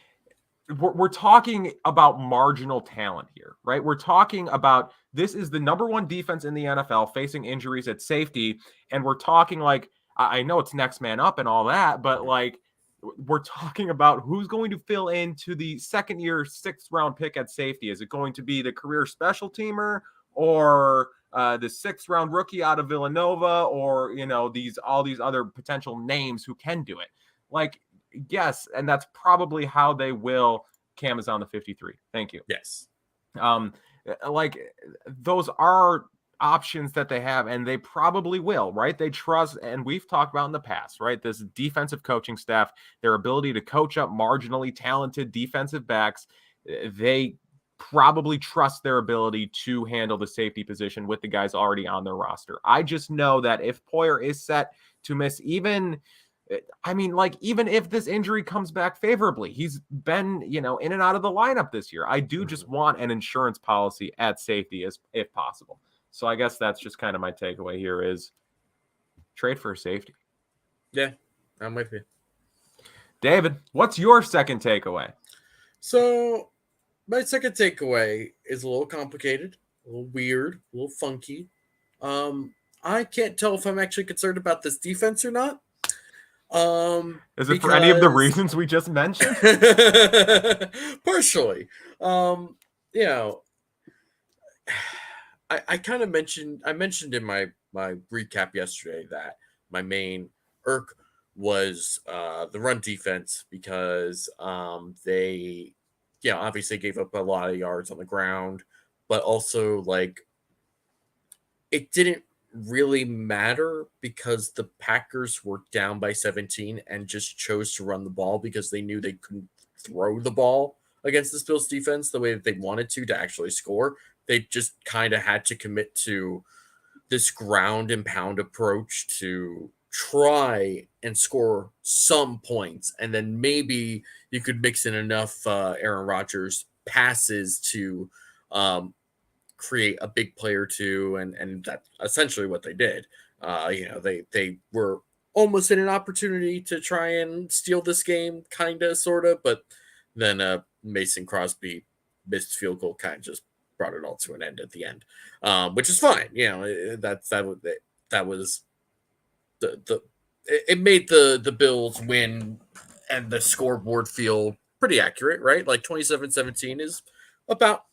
we're talking about marginal talent here, right? We're talking about this is the number 1 defense in the NFL facing injuries at safety. And we're talking like, I know it's next man up and all that, but like, we're talking about who's going to fill into the 2nd year, 6th round pick at safety. Is it going to be the career special teamer or the 6th round rookie out of Villanova, or all these other potential names who can do it? Like, yes, and that's probably how they will. Cam is on the 53. Thank you. Yes. Like those are options that they have, and they probably will, right? They trust, and we've talked about in the past, right? This defensive coaching staff, their ability to coach up marginally talented defensive backs, they probably trust their ability to handle the safety position with the guys already on their roster. I just know that if Poyer is set to miss even if this injury comes back favorably, he's been, in and out of the lineup this year. I do just want an insurance policy at safety if possible. So I guess that's just kind of my takeaway here is trade for safety. Yeah, I'm with you. David, what's your second takeaway? So my second takeaway is a little complicated, a little weird, a little funky. I can't tell if I'm actually concerned about this defense or not. Is it for any of the reasons we just mentioned? Partially. I kind of mentioned in my recap yesterday that my main irk was the run defense because they obviously gave up a lot of yards on the ground, but also like it didn't really matter because the Packers were down by 17 and just chose to run the ball because they knew they couldn't throw the ball against this Bills defense the way that they wanted to actually score. They just kind of had to commit to this ground and pound approach to try and score some points, and then maybe you could mix in enough Aaron Rodgers passes to create a big play or two, and that's essentially what they did. They were almost in an opportunity to try and steal this game, kind of, sort of, but then Mason Crosby missed field goal, kind of just brought it all to an end at the end, which is fine. That was the it made the Bills win and the scoreboard feel pretty accurate, right? Like 27-17 is about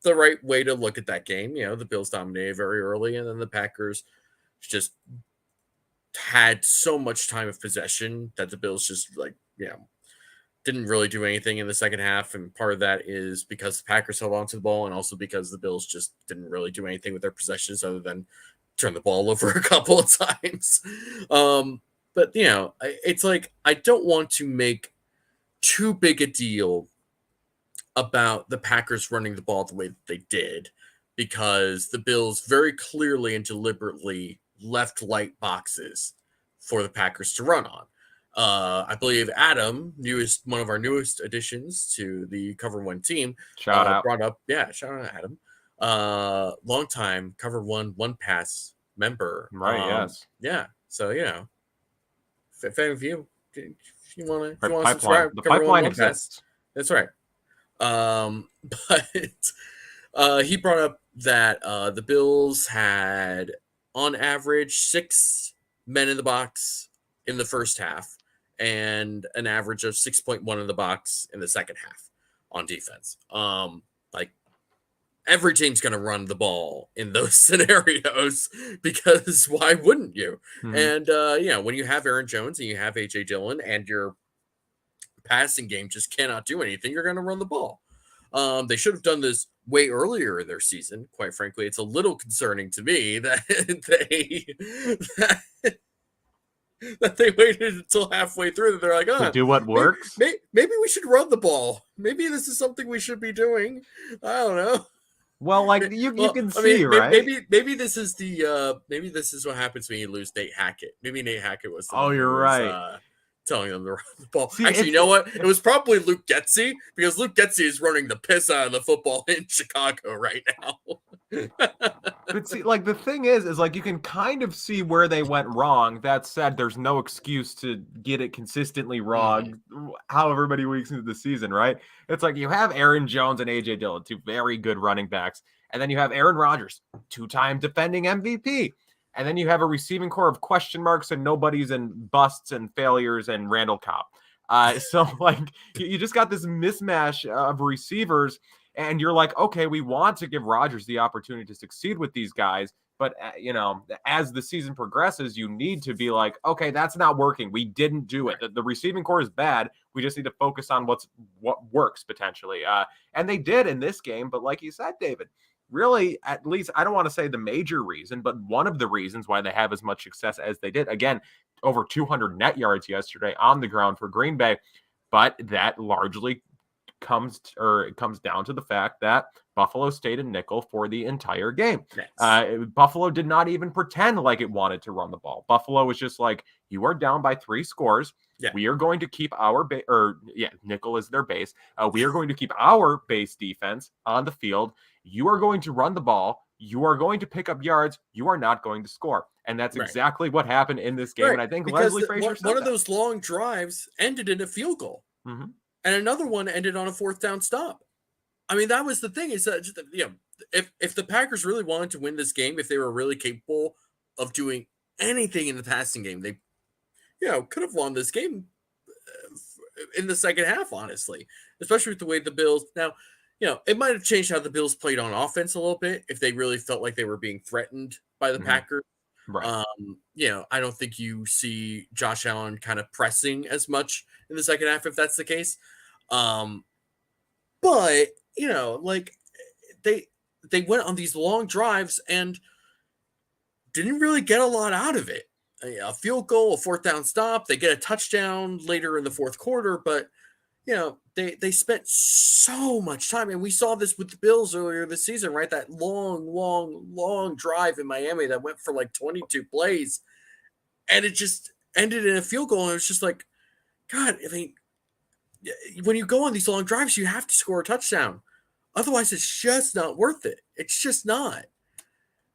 the right way to look at that game. The Bills dominated very early, and then the Packers just had so much time of possession that the Bills just didn't really do anything in the second half. And part of that is because the Packers held on to the ball, and also because the Bills just didn't really do anything with their possessions other than turn the ball over a couple of times. But it's like, I don't want to make too big a deal about the Packers running the ball the way that they did, because the Bills very clearly and deliberately left light boxes for the Packers to run on. I believe Adam, one of our newest additions to the Cover One team, Shout out. brought up, shout out Adam, long time Cover One pass member, Right? Yes. yeah. So fan of you, if you want to Pipeline. subscribe, The Cover pipeline One exists. Pass. That's right. But he brought up that the Bills had on average 6 men in the box in the first half and an average of 6.1 in the box in the second half on defense. Like, every team's going to run the ball in those scenarios, because why wouldn't you? Mm-hmm. And when you have Aaron Jones and you have AJ Dillon and your passing game just cannot do anything, you're going to run the ball. They should have done this way earlier in their season. Quite frankly, it's a little concerning to me that they waited until halfway through. They're like, To do what works. Maybe we should run the ball. Maybe this is something we should be doing. I don't know. Well, like you can see, right? Maybe this is what happens when you lose Nate Hackett. Maybe Nate Hackett was the one you're who was, right. telling them to run the ball. See, actually, you know what? It was probably Luke Getsy, because Luke Getsy is running the piss out of the football in Chicago right now. But see, like, the thing is like, you can kind of see where they went wrong. That said, there's no excuse to get it consistently wrong, however many weeks into the season, right? It's like, you have Aaron Jones and AJ Dillon, 2 very good running backs, and then you have Aaron Rodgers, 2-time defending MVP. And then you have a receiving core of question marks and nobodies and busts and failures and Randall Cobb. So, like, you just got this mismatch of receivers, and you're like, okay, we want to give Rodgers the opportunity to succeed with these guys. But, as the season progresses, you need to be like, okay, that's not working. We didn't do it. The receiving core is bad. We just need to focus on what works potentially. And they did in this game. But like you said, David, really, at least, I don't want to say the major reason, but one of the reasons why they have as much success as they did, again, over 200 net yards yesterday on the ground for Green Bay, but that largely comes down to the fact that Buffalo stayed in nickel for the entire game. Yes. Buffalo did not even pretend like it wanted to run the ball. Buffalo was just like, you are down by 3 scores. Yeah. We are going to keep our nickel is their base. We are going to keep our base defense on the field. You are going to run the ball. You are going to pick up yards. You are not going to score. And that's exactly what happened in this game. Right. And I think because Leslie Frazier said one of those long drives ended in a field goal. Mm-hmm. And another one ended on a 4th down stop. I mean, that was the thing, is that if the Packers really wanted to win this game, if they were really capable of doing anything in the passing game, they could have won this game in the second half, honestly, especially with the way the Bills now. It might have changed how the Bills played on offense a little bit if they really felt like they were being threatened by the Packers. Right. I don't think you see Josh Allen kind of pressing as much in the second half if that's the case. But like, they went on these long drives and didn't really get a lot out of it. A field goal, a 4th down stop. They get a touchdown later in the 4th quarter, but they spent so much time, and we saw this with the Bills earlier this season, right? That long drive in Miami that went for like 22 plays, and it just ended in a field goal. And it was just like, God, I mean, when you go on these long drives, you have to score a touchdown. Otherwise, it's just not worth it. It's just not.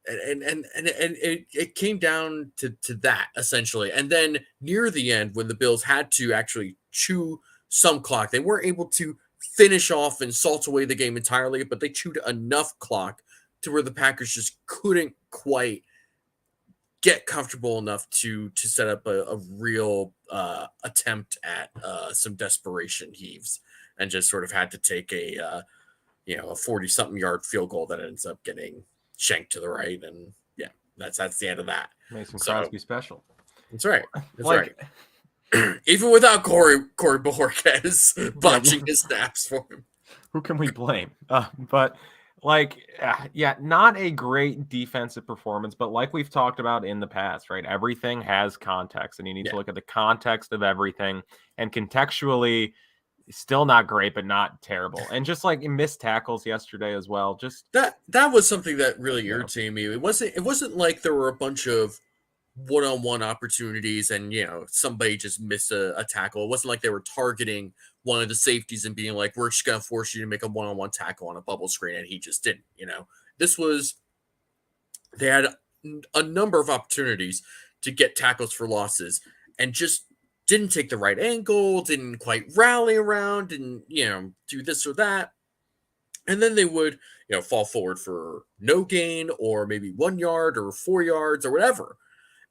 And it came down to that essentially. And then near the end, when the Bills had to actually chew some clock, they weren't able to finish off and salt away the game entirely, but they chewed enough clock to where the Packers just couldn't quite get comfortable enough to set up a real attempt at some desperation heaves, and just sort of had to take a 40-something yard field goal that ends up getting shanked to the right, and yeah, that's the end of that. Mason Crosby special. That's right. That's right. Even without Corey Bojorquez botching his snaps for him. Who can we blame? But not a great defensive performance, but like we've talked about in the past, right? Everything has context, and you need to look at the context of everything, and contextually, still not great, but not terrible. And just like missed tackles yesterday as well. Just that was something that really irritated me. It wasn't like there were a bunch of one-on-one opportunities and somebody just missed a tackle. It wasn't like they were targeting one of the safeties and being like, we're just gonna force you to make a one-on-one tackle on a bubble screen, and he just didn't. They had a number of opportunities to get tackles for losses and just didn't take the right angle, didn't quite rally around, and do this or that. And then they would fall forward for no gain, or maybe 1 yard or 4 yards or whatever.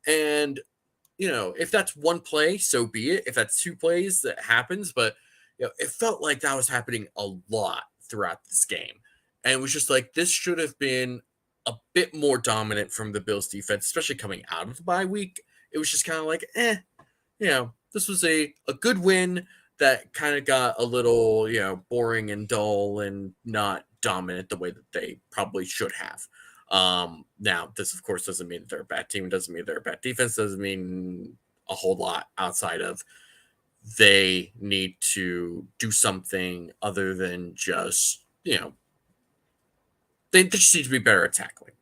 And if that's one play, so be it. If that's 2 plays, that happens. But it felt like that was happening a lot throughout this game. And it was just like, this should have been a bit more dominant from the Bills defense, especially coming out of the bye week. It was just kind of like, this was a good win that kind of got a little, boring and dull and not dominant the way that they probably should have. Now, this, of course, doesn't mean that they're a bad team. It doesn't mean they're a bad defense. It doesn't mean a whole lot outside of they need to do something other than just, they just need to be better at tackling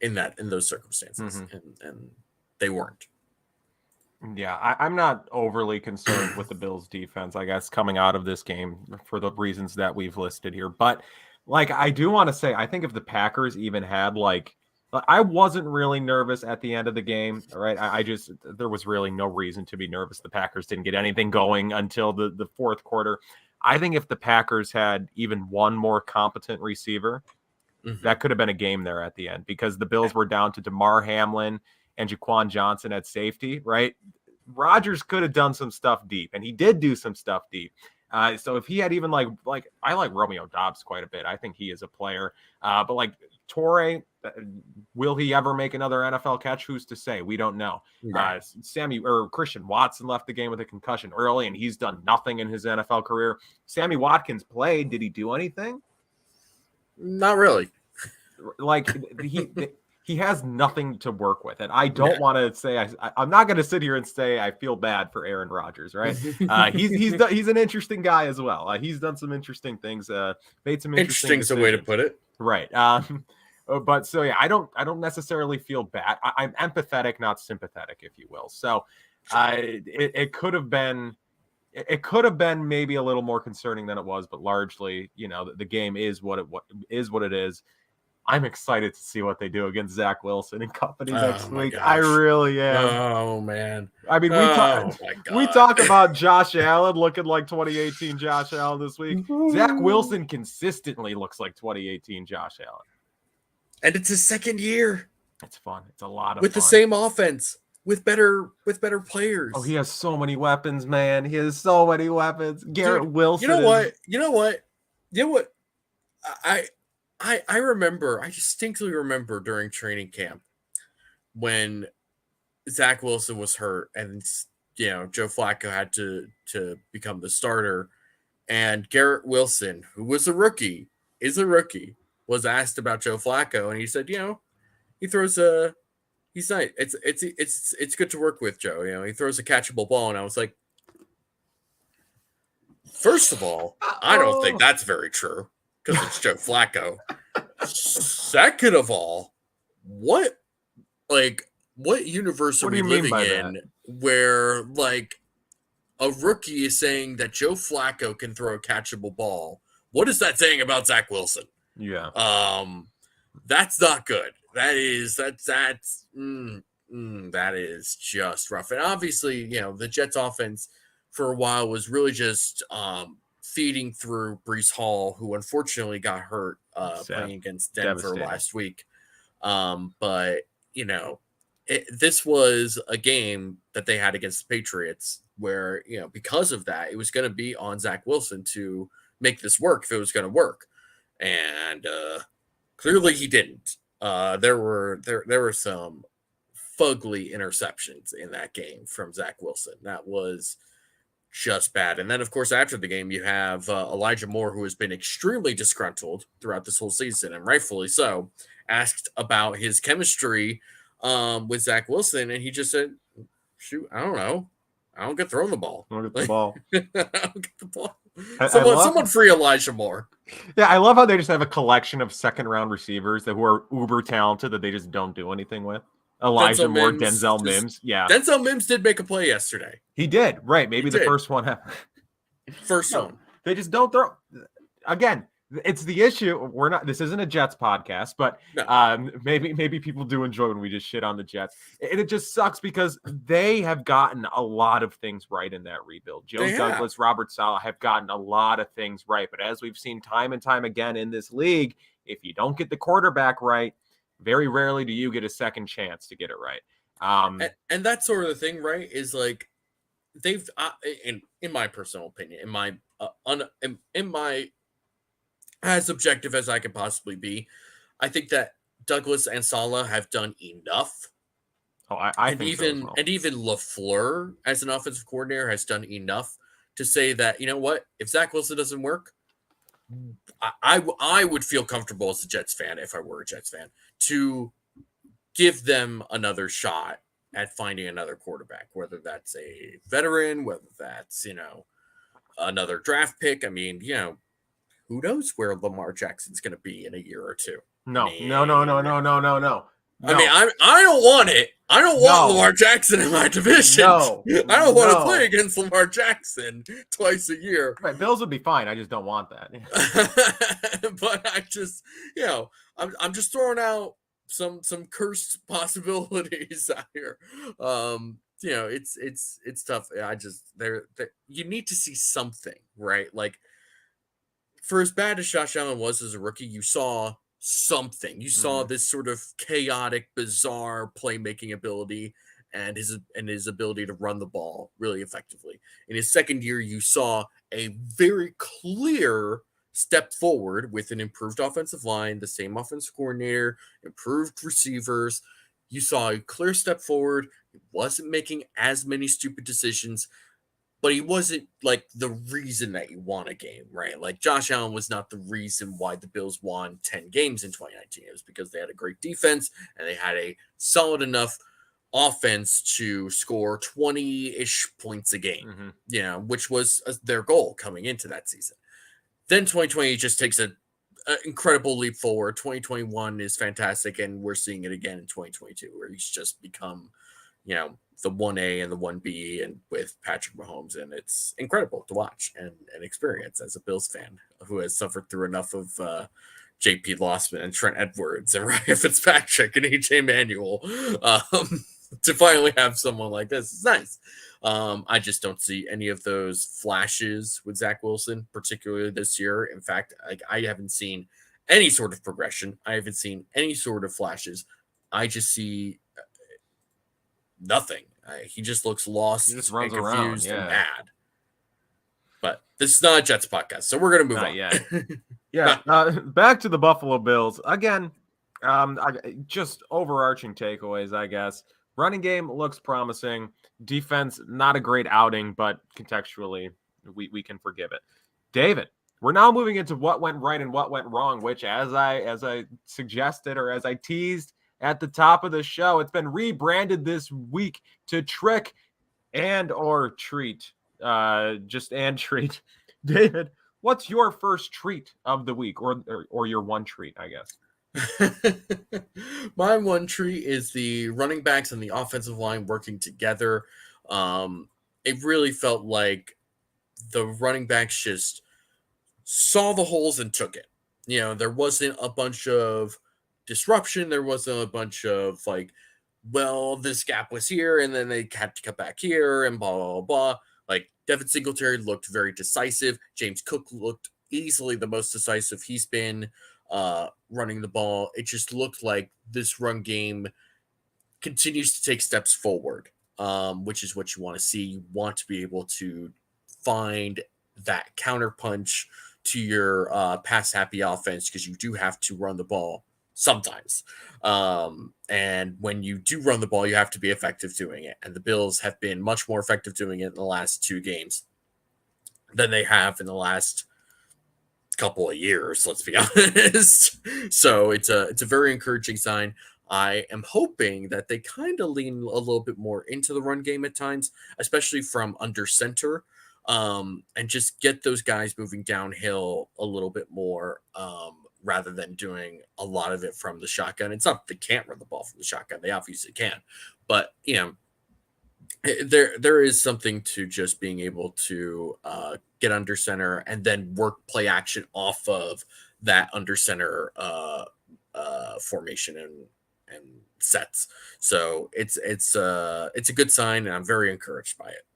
in those circumstances. And they weren't. Yeah, I'm not overly concerned with the Bills defense, I guess, coming out of this game for the reasons that we've listed here. But I do want to say, I think if the Packers even had I wasn't really nervous at the end of the game, right? There was really no reason to be nervous. The Packers didn't get anything going until the fourth quarter. I think if the Packers had even one more competent receiver, that could have been a game there at the end, because the Bills were down to DeMar Hamlin and Jaquan Johnson at safety, right? Rodgers could have done some stuff deep, and he did do some stuff deep. So if he had even I like Romeo Doubs quite a bit. I think he is a player. But Torrey, will he ever make another NFL catch? Who's to say? We don't know. Right. Christian Watson left the game with a concussion early, and he's done nothing in his NFL career. Sammy Watkins played. Did he do anything? Not really. He has nothing to work with, and I don't want to say I'm not going to sit here and say I feel bad for Aaron Rodgers, right? He's an interesting guy as well. He's done some interesting things, made some interesting decisions. A way to put it, right? But so yeah, I don't necessarily feel bad. I'm empathetic, not sympathetic, if you will. So it could have been. It could have been maybe a little more concerning than it was, but largely, the game is what it is. I'm excited to see what they do against Zach Wilson and company next week. Gosh. I really am. Oh, man. I mean, we talk about Josh Allen looking like 2018 Josh Allen this week. Zach Wilson consistently looks like 2018 Josh Allen. And it's his second year. It's fun. It's a lot of fun. With the same offense, with better players. Oh, he has so many weapons, man. He has so many weapons. Garrett Wilson. You know what? I distinctly remember during training camp when Zach Wilson was hurt and, Joe Flacco had to become the starter, and Garrett Wilson, who was a rookie, was asked about Joe Flacco, and he said, he throws he's nice. It's good to work with, Joe. He throws a catchable ball, and I was like, First of all, I don't think that's very true because it's Joe Flacco. Second of all, what universe What are do we you mean living by in that? where a rookie is saying that Joe Flacco can throw a catchable ball? What is that saying about Zach Wilson? Yeah. That's not good. That is just rough. And obviously, the Jets offense for a while was really just feeding through Brees Hall, who unfortunately got hurt playing against Denver last week. But this was a game that they had against the Patriots where, because of that, it was going to be on Zach Wilson to make this work if it was going to work. And clearly he didn't. There were some fugly interceptions in that game from Zach Wilson. That was just bad. And then, of course, after the game, you have Elijah Moore, who has been extremely disgruntled throughout this whole season, and rightfully so, asked about his chemistry with Zach Wilson, and he just said, shoot, I don't know. I don't get thrown the ball. I don't get the ball. I don't get the ball. I Someone free Elijah Moore. Yeah, I love how they just have a collection of second-round receivers who are uber talented that they just don't do anything with. Elijah Moore, Denzel Mims. Yeah. Denzel Mims did make a play yesterday. He did. Right. Maybe the first one. First one. They just don't throw. Again, it's the issue. This isn't a Jets podcast, but no. Maybe people do enjoy when we just shit on the Jets. It just sucks because they have gotten a lot of things right in that rebuild. Joe Douglas, Robert Saleh have gotten a lot of things right. But as we've seen time and time again in this league, if you don't get the quarterback right, very rarely do you get a second chance to get it right. And that's sort of the thing, right? Is like they've, in my personal opinion, in my as objective as I could possibly be, I think that Douglas and Saleh have done enough. I think so as well. And even LaFleur as an offensive coordinator has done enough to say that, you know what, if Zach Wilson doesn't work, I would feel comfortable as a Jets fan, if I were a Jets fan, to give them another shot at finding another quarterback, whether that's a veteran, whether that's, another draft pick. I mean, who knows where Lamar Jackson's going to be in a year or two? No. I mean, I don't want it. I don't want Lamar Jackson in my division. I don't want to play against Lamar Jackson twice a year. Right, Bills would be fine. I just don't want that. But I just, I'm just throwing out some cursed possibilities out here. It's tough. I just you need to see something, right? Like, for as bad as Josh Allen was as a rookie, you saw something. You saw this sort of chaotic, bizarre playmaking ability and his ability to run the ball really effectively. In his second year, you saw a very clear step forward with an improved offensive line, the same offensive coordinator, improved receivers. You saw a clear step forward. He wasn't making as many stupid decisions, but he wasn't like the reason that you won a game, right? Like, Josh Allen was not the reason why the Bills won 10 games in 2019. It was because they had a great defense and they had a solid enough offense to score 20-ish points a game, which was their goal coming into that season. Then 2020 just takes an incredible leap forward. 2021 is fantastic, and we're seeing it again in 2022, where he's just become, the 1A and the 1B, and with Patrick Mahomes, and it's incredible to watch and experience as a Bills fan who has suffered through enough of J.P. Lossman and Trent Edwards and Ryan Fitzpatrick and A.J. Manuel to finally have someone like this. It's nice. I just don't see any of those flashes with Zach Wilson, particularly this year. In fact, I haven't seen any sort of progression. I haven't seen any sort of flashes. I just see nothing. He just looks lost, just runs and confused, around, and mad. But this is not a Jets podcast, so we're going to move on. Yeah. Back to the Buffalo Bills. Again, just overarching takeaways, I guess. Running game looks promising. Defense, not a great outing, but contextually, we can forgive it. David, we're now moving into what went right and what went wrong, which, as I suggested, or as I teased at the top of the show, it's been rebranded this week to Trick and or Treat. Treat. David, what's your first treat of the week, or your one treat, I guess? My one treat is the running backs and the offensive line working together. It really felt like the running backs just saw the holes and took it. There wasn't a bunch of disruption. There wasn't a bunch of like, well, this gap was here, and then they had to cut back here, and blah, blah, blah, blah. Like, Devin Singletary looked very decisive. James Cook looked easily the most decisive he's been running the ball. It just looked like this run game continues to take steps forward, which is what you want to see. You want to be able to find that counterpunch to your pass happy offense, because you do have to run the ball sometimes. And when you do run the ball, you have to be effective doing it. And the Bills have been much more effective doing it in the last 2 games than they have in the last couple of years, let's be honest. So it's a very encouraging sign. I am hoping that they kind of lean a little bit more into the run game at times, especially from under center, and just get those guys moving downhill a little bit more, rather than doing a lot of it from the shotgun. It's not that they can't run the ball from the shotgun. They obviously can. But, there is something to just being able to get under center and then work play action off of that under center formation and sets. So it's a good sign, and I'm very encouraged by it.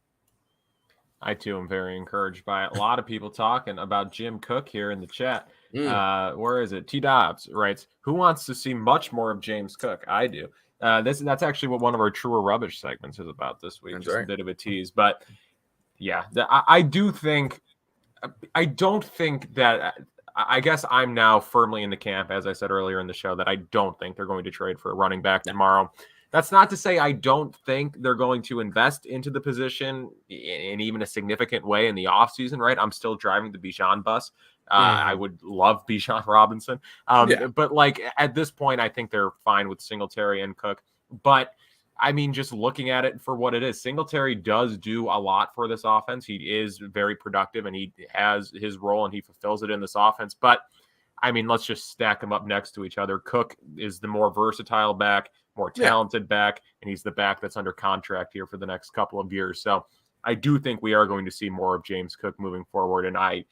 I too am very encouraged by it. A lot of people talking about Jim Cook here in the chat. Where is it? T Dobbs writes, "Who wants to see much more of James Cook?" I do. That's actually what one of our truer rubbish segments is about this week. That's just right. a bit of a tease, but yeah, I do think. I don't think that. I guess I'm now firmly in the camp, as I said earlier in the show, that I don't think they're going to trade for a running back tomorrow. That's not to say I don't think they're going to invest into the position in even a significant way in the offseason, right? I'm still driving the Bijan bus. I would love Bijan Robinson. But like at this point, I think they're fine with Singletary and Cook. But I mean, just looking at it for what it is, Singletary does do a lot for this offense. He is very productive, and he has his role, and he fulfills it in this offense. But, I mean, let's just stack them up next to each other. Cook is the more versatile back, more talented back, and he's the back that's under contract here for the next couple of years. So I do think we are going to see more of James Cook moving forward. And I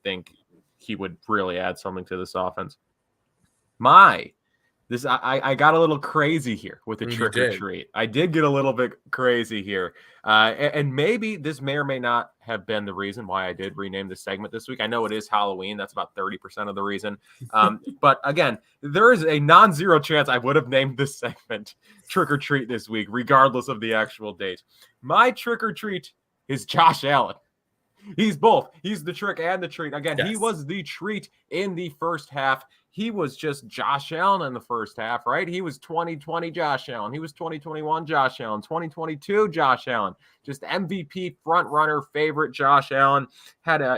think he would really add something to this offense. I got a little crazy here with the trick or treat. I did get a little bit crazy here. And maybe this may or may not have been the reason why I did rename the segment this week. I know it is Halloween. That's about 30% of the reason. But again, there is a non-zero chance I would have named this segment trick or treat this week, regardless of the actual date. My trick or treat is Josh Allen. He's both. He's the trick and the treat. Again, He was the treat in the first half. He was just Josh Allen in the first half, right? He was 2020 Josh Allen. He was 2021 Josh Allen, 2022 Josh Allen. Just MVP front runner favorite Josh Allen.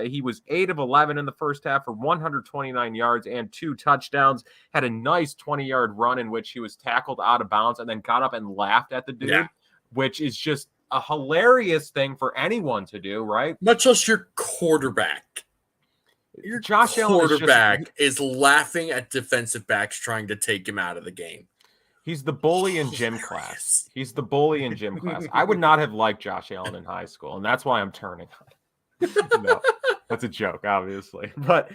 He was 8 of 11 in the first half for 129 yards and 2 touchdowns. Had a nice 20-yard run in which he was tackled out of bounds and then got up and laughed at the dude, which is just a hilarious thing for anyone to do, right? Much less your quarterback. Your Josh quarterback is laughing at defensive backs trying to take him out of the game. He's the bully in gym class. I would not have liked Josh Allen in high school, and that's why I'm turning on him. No, that's a joke, obviously. But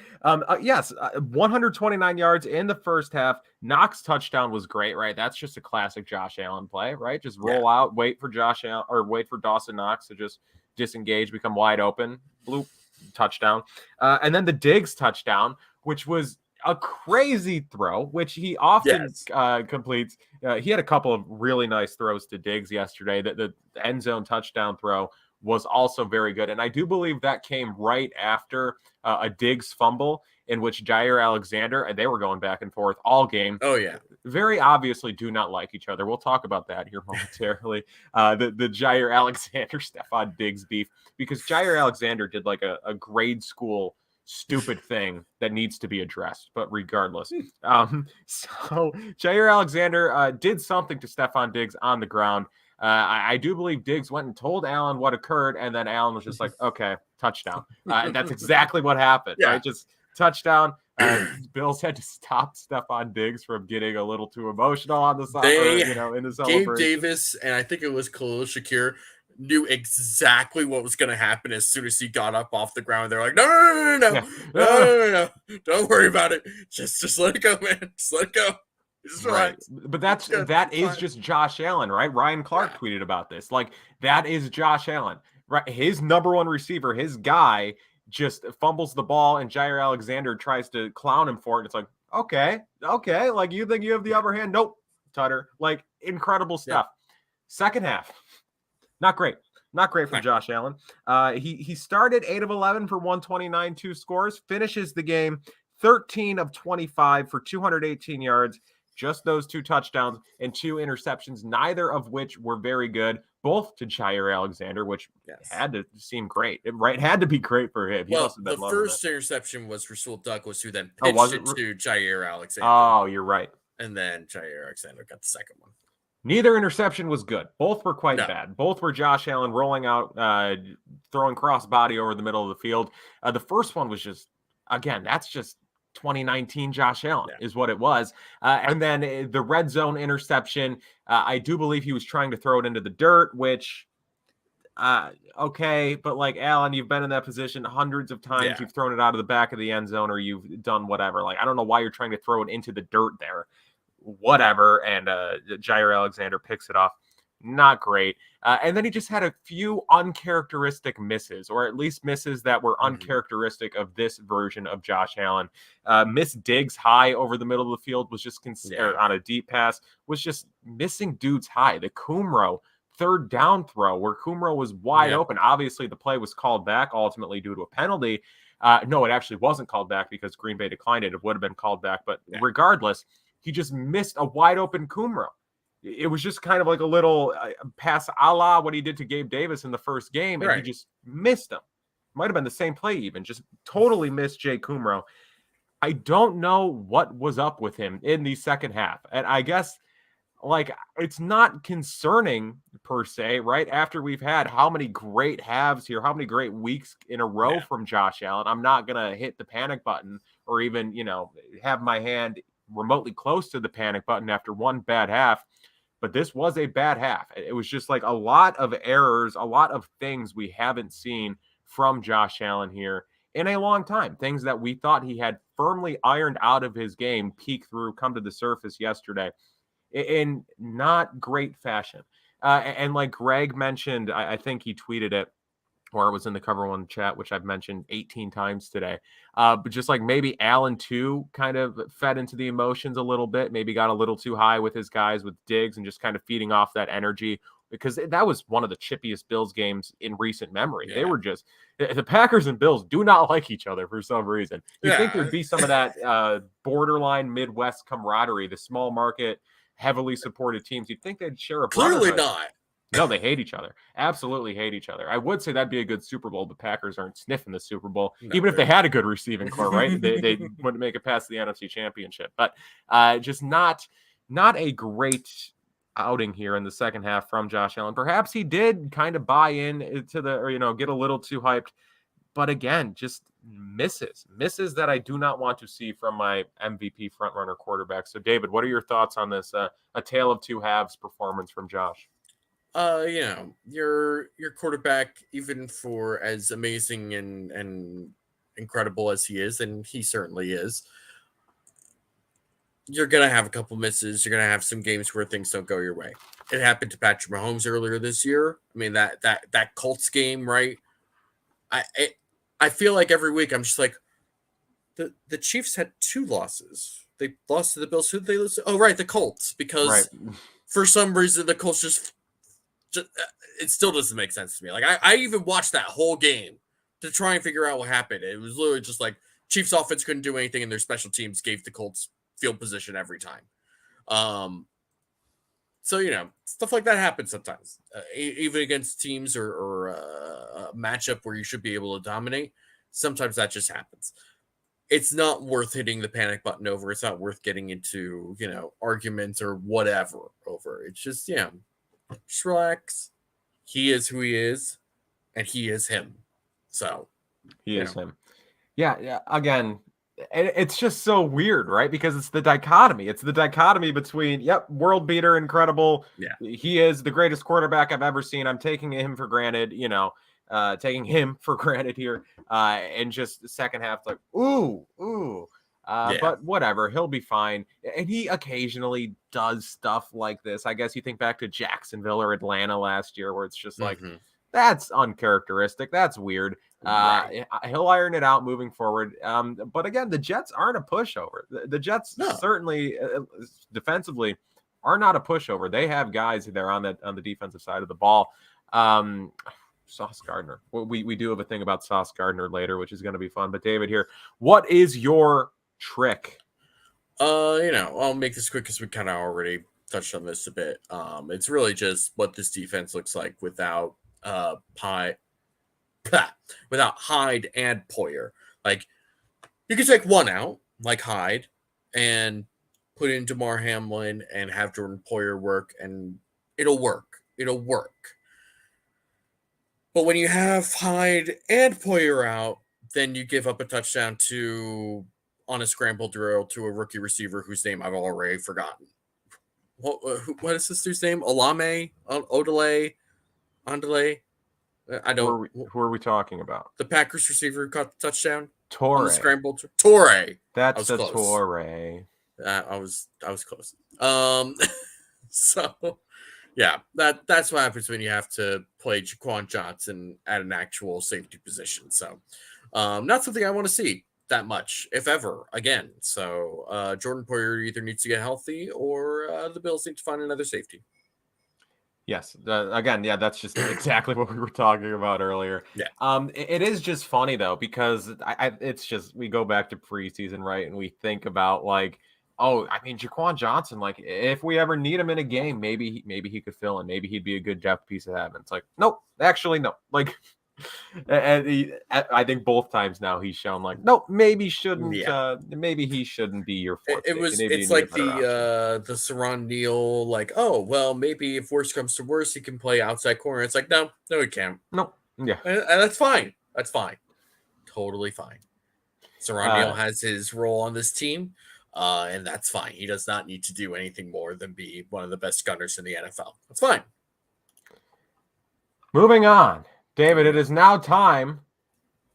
yes, 129 yards in the first half. Knox touchdown was great, right? That's just a classic Josh Allen play, right? Just roll out, wait for Dawson Knox to just disengage, become wide open, bloop, touchdown. And then the Diggs touchdown, which was a crazy throw, which he often completes. He had a couple of really nice throws to Diggs yesterday. The end zone touchdown throw was also very good. And I do believe that came right after a Diggs fumble in which Jair Alexander, and they were going back and forth all game. Oh, yeah. Very obviously do not like each other. We'll talk about that here momentarily. The Jair Alexander, Stephon Diggs beef, because Jair Alexander did like a grade school stupid thing that needs to be addressed, but regardless. So Jair Alexander did something to Stephon Diggs on the ground. I do believe Diggs went and told Allen what occurred, and then Allen was just like, okay, touchdown. And that's exactly what happened, right? Just touchdown. Bills had to stop Stephon Diggs from getting a little too emotional on the side, in the celebration. Gabe Davis, and I think it was Khalil Shakir, knew exactly what was going to happen as soon as he got up off the ground. They're like, no, don't worry about it. Just let it go, man. Just let it go. Right. But that is just Josh Allen, right? Ryan Clark tweeted about this. Like, that is Josh Allen, right? His number one receiver, his guy, just fumbles the ball, and Jair Alexander tries to clown him for it. It's like, okay, like, you think you have the upper hand? Nope, Tutter. Like, incredible stuff. Second half, not great from Josh Allen. He started 8 of 11 for 129, 2 scores, finishes the game 13 of 25 for 218 yards, just those 2 touchdowns and 2 interceptions, neither of which were very good, both to Jair Alexander, which had to seem great. It had to be great for him. Well, the first interception was Rasul Douglas, who then pitched it to Jair Alexander. Oh, you're right. And then Jair Alexander got the second one. Neither interception was good. Both were quite bad. Both were Josh Allen rolling out, throwing cross body over the middle of the field. The first one was just, again, that's just 2019 Josh Allen is what it was. And then the red zone interception, I do believe he was trying to throw it into the dirt, which, okay, but like, Allen, you've been in that position hundreds of times. You've thrown it out of the back of the end zone, or you've done whatever. Like, I don't know why you're trying to throw it into the dirt there. Whatever. And Jair Alexander picks it off. Not great. And then he just had a few uncharacteristic misses, or at least misses that were uncharacteristic of this version of Josh Allen. Miss Diggs high over the middle of the field was just on a deep pass, was just missing dudes high. The Kumro third down throw where Kumro was wide open. Obviously, the play was called back ultimately due to a penalty. No, it actually wasn't called back because Green Bay declined it. It would have been called back. But regardless, he just missed a wide open Kumro. It was just kind of like a little pass a la what he did to Gabe Davis in the first game, and he just missed him. Might have been the same play even, just totally missed Jay Kumro. I don't know what was up with him in the second half. And I guess, like, it's not concerning per se, right? After we've had how many great halves here, how many great weeks in a row from Josh Allen, I'm not going to hit the panic button or even, have my hand remotely close to the panic button after one bad half. But this was a bad half. It was just like a lot of errors, a lot of things we haven't seen from Josh Allen here in a long time. Things that we thought he had firmly ironed out of his game, come to the surface yesterday in not great fashion. And like Greg mentioned, I think he tweeted it, or it was in the Cover One chat, which I've mentioned 18 times today. But just like maybe Allen too kind of fed into the emotions a little bit, maybe got a little too high with his guys with Diggs and just kind of feeding off that energy, because that was one of the chippiest Bills games in recent memory. They were just, the Packers and Bills do not like each other for some reason. You think there'd be some of that borderline Midwest camaraderie, the small market, heavily supported teams. You'd think they'd share a Clearly not. No, they hate each other. Absolutely hate each other. I would say that'd be a good Super Bowl. The Packers aren't sniffing the Super Bowl, even if they had a good receiving core, right? they wouldn't make it past the NFC Championship. But just not a great outing here in the second half from Josh Allen. Perhaps he did kind of buy in to get a little too hyped. But again, just misses that I do not want to see from my MVP frontrunner quarterback. So, David, what are your thoughts on this? A tale of two halves performance from Josh. Your quarterback, even for as amazing and incredible as he is, and he certainly is, you're gonna have a couple misses. You're gonna have some games where things don't go your way. It happened to Patrick Mahomes earlier this year. I mean, that Colts game, right? I feel like every week I'm just like, the Chiefs had 2 losses. They lost to the Bills. Who did they lose to? Oh, right, the Colts, because for some reason the Colts just it still doesn't make sense to me. Like, I even watched that whole game to try and figure out what happened. It was literally just like Chiefs offense couldn't do anything, and their special teams gave the Colts field position every time. So stuff like that happens sometimes, even against teams or a matchup where you should be able to dominate. Sometimes that just happens. It's not worth hitting the panic button over. It's not worth getting into arguments or whatever over. It's just just relax. He is who he is, and he is him. So he is him. Yeah. Again, it's just so weird, right? Because it's the dichotomy. It's the dichotomy between, world beater, incredible. Yeah. He is the greatest quarterback I've ever seen. I'm taking him for granted, taking him for granted here. And just the second half, like, ooh. But whatever, he'll be fine. And he occasionally does stuff like this. I guess you think back to Jacksonville or Atlanta last year, where it's just like, that's uncharacteristic. That's weird. He'll iron it out moving forward. But again, the Jets aren't a pushover. The Jets certainly defensively are not a pushover. They have guys there on the defensive side of the ball. Sauce Gardner. We do have a thing about Sauce Gardner later, which is going to be fun. But David here, what is your trick? I'll make this quick because we kind of already touched on this a bit. It's really just what this defense looks like without without Hyde and Poyer. Like, you can take one out, like Hyde, and put in DeMar Hamlin and have Jordan Poyer work, and it'll work. It'll work. But when you have Hyde and Poyer out, then you give up a touchdown on a scramble drill to a rookie receiver whose name I've already forgotten. What is this dude's name? Olame? Odele? Andele? I don't. Who are we talking about? The Packers receiver who caught the touchdown? Torre. Scramble. Torre. That's the Torre. I was close. So yeah, that's what happens when you have to play Jaquan Johnson at an actual safety position. So not something I want to see that much, if ever, again. So Jordan Poyer either needs to get healthy or the Bills need to find another safety. Yes. Again, that's just exactly what we were talking about earlier. Yeah. It is just funny though, because it's just, we go back to preseason, right? And we think about like, Jaquan Johnson, like if we ever need him in a game, maybe he could fill in. Maybe he'd be a good depth piece of that. And it's like, nope, actually, no. Like, and I think both times now he's shown like, nope, maybe shouldn't. Maybe he shouldn't be your fourth. It's like the Saron Neal, like, oh well, maybe if worse comes to worse, he can play outside corner. It's like, no, he can't. No, yeah, and that's fine. That's fine, totally fine. Saron Neal has his role on this team. And that's fine. He does not need to do anything more than be one of the best gunners in the NFL. That's fine. Moving on. David, it is now time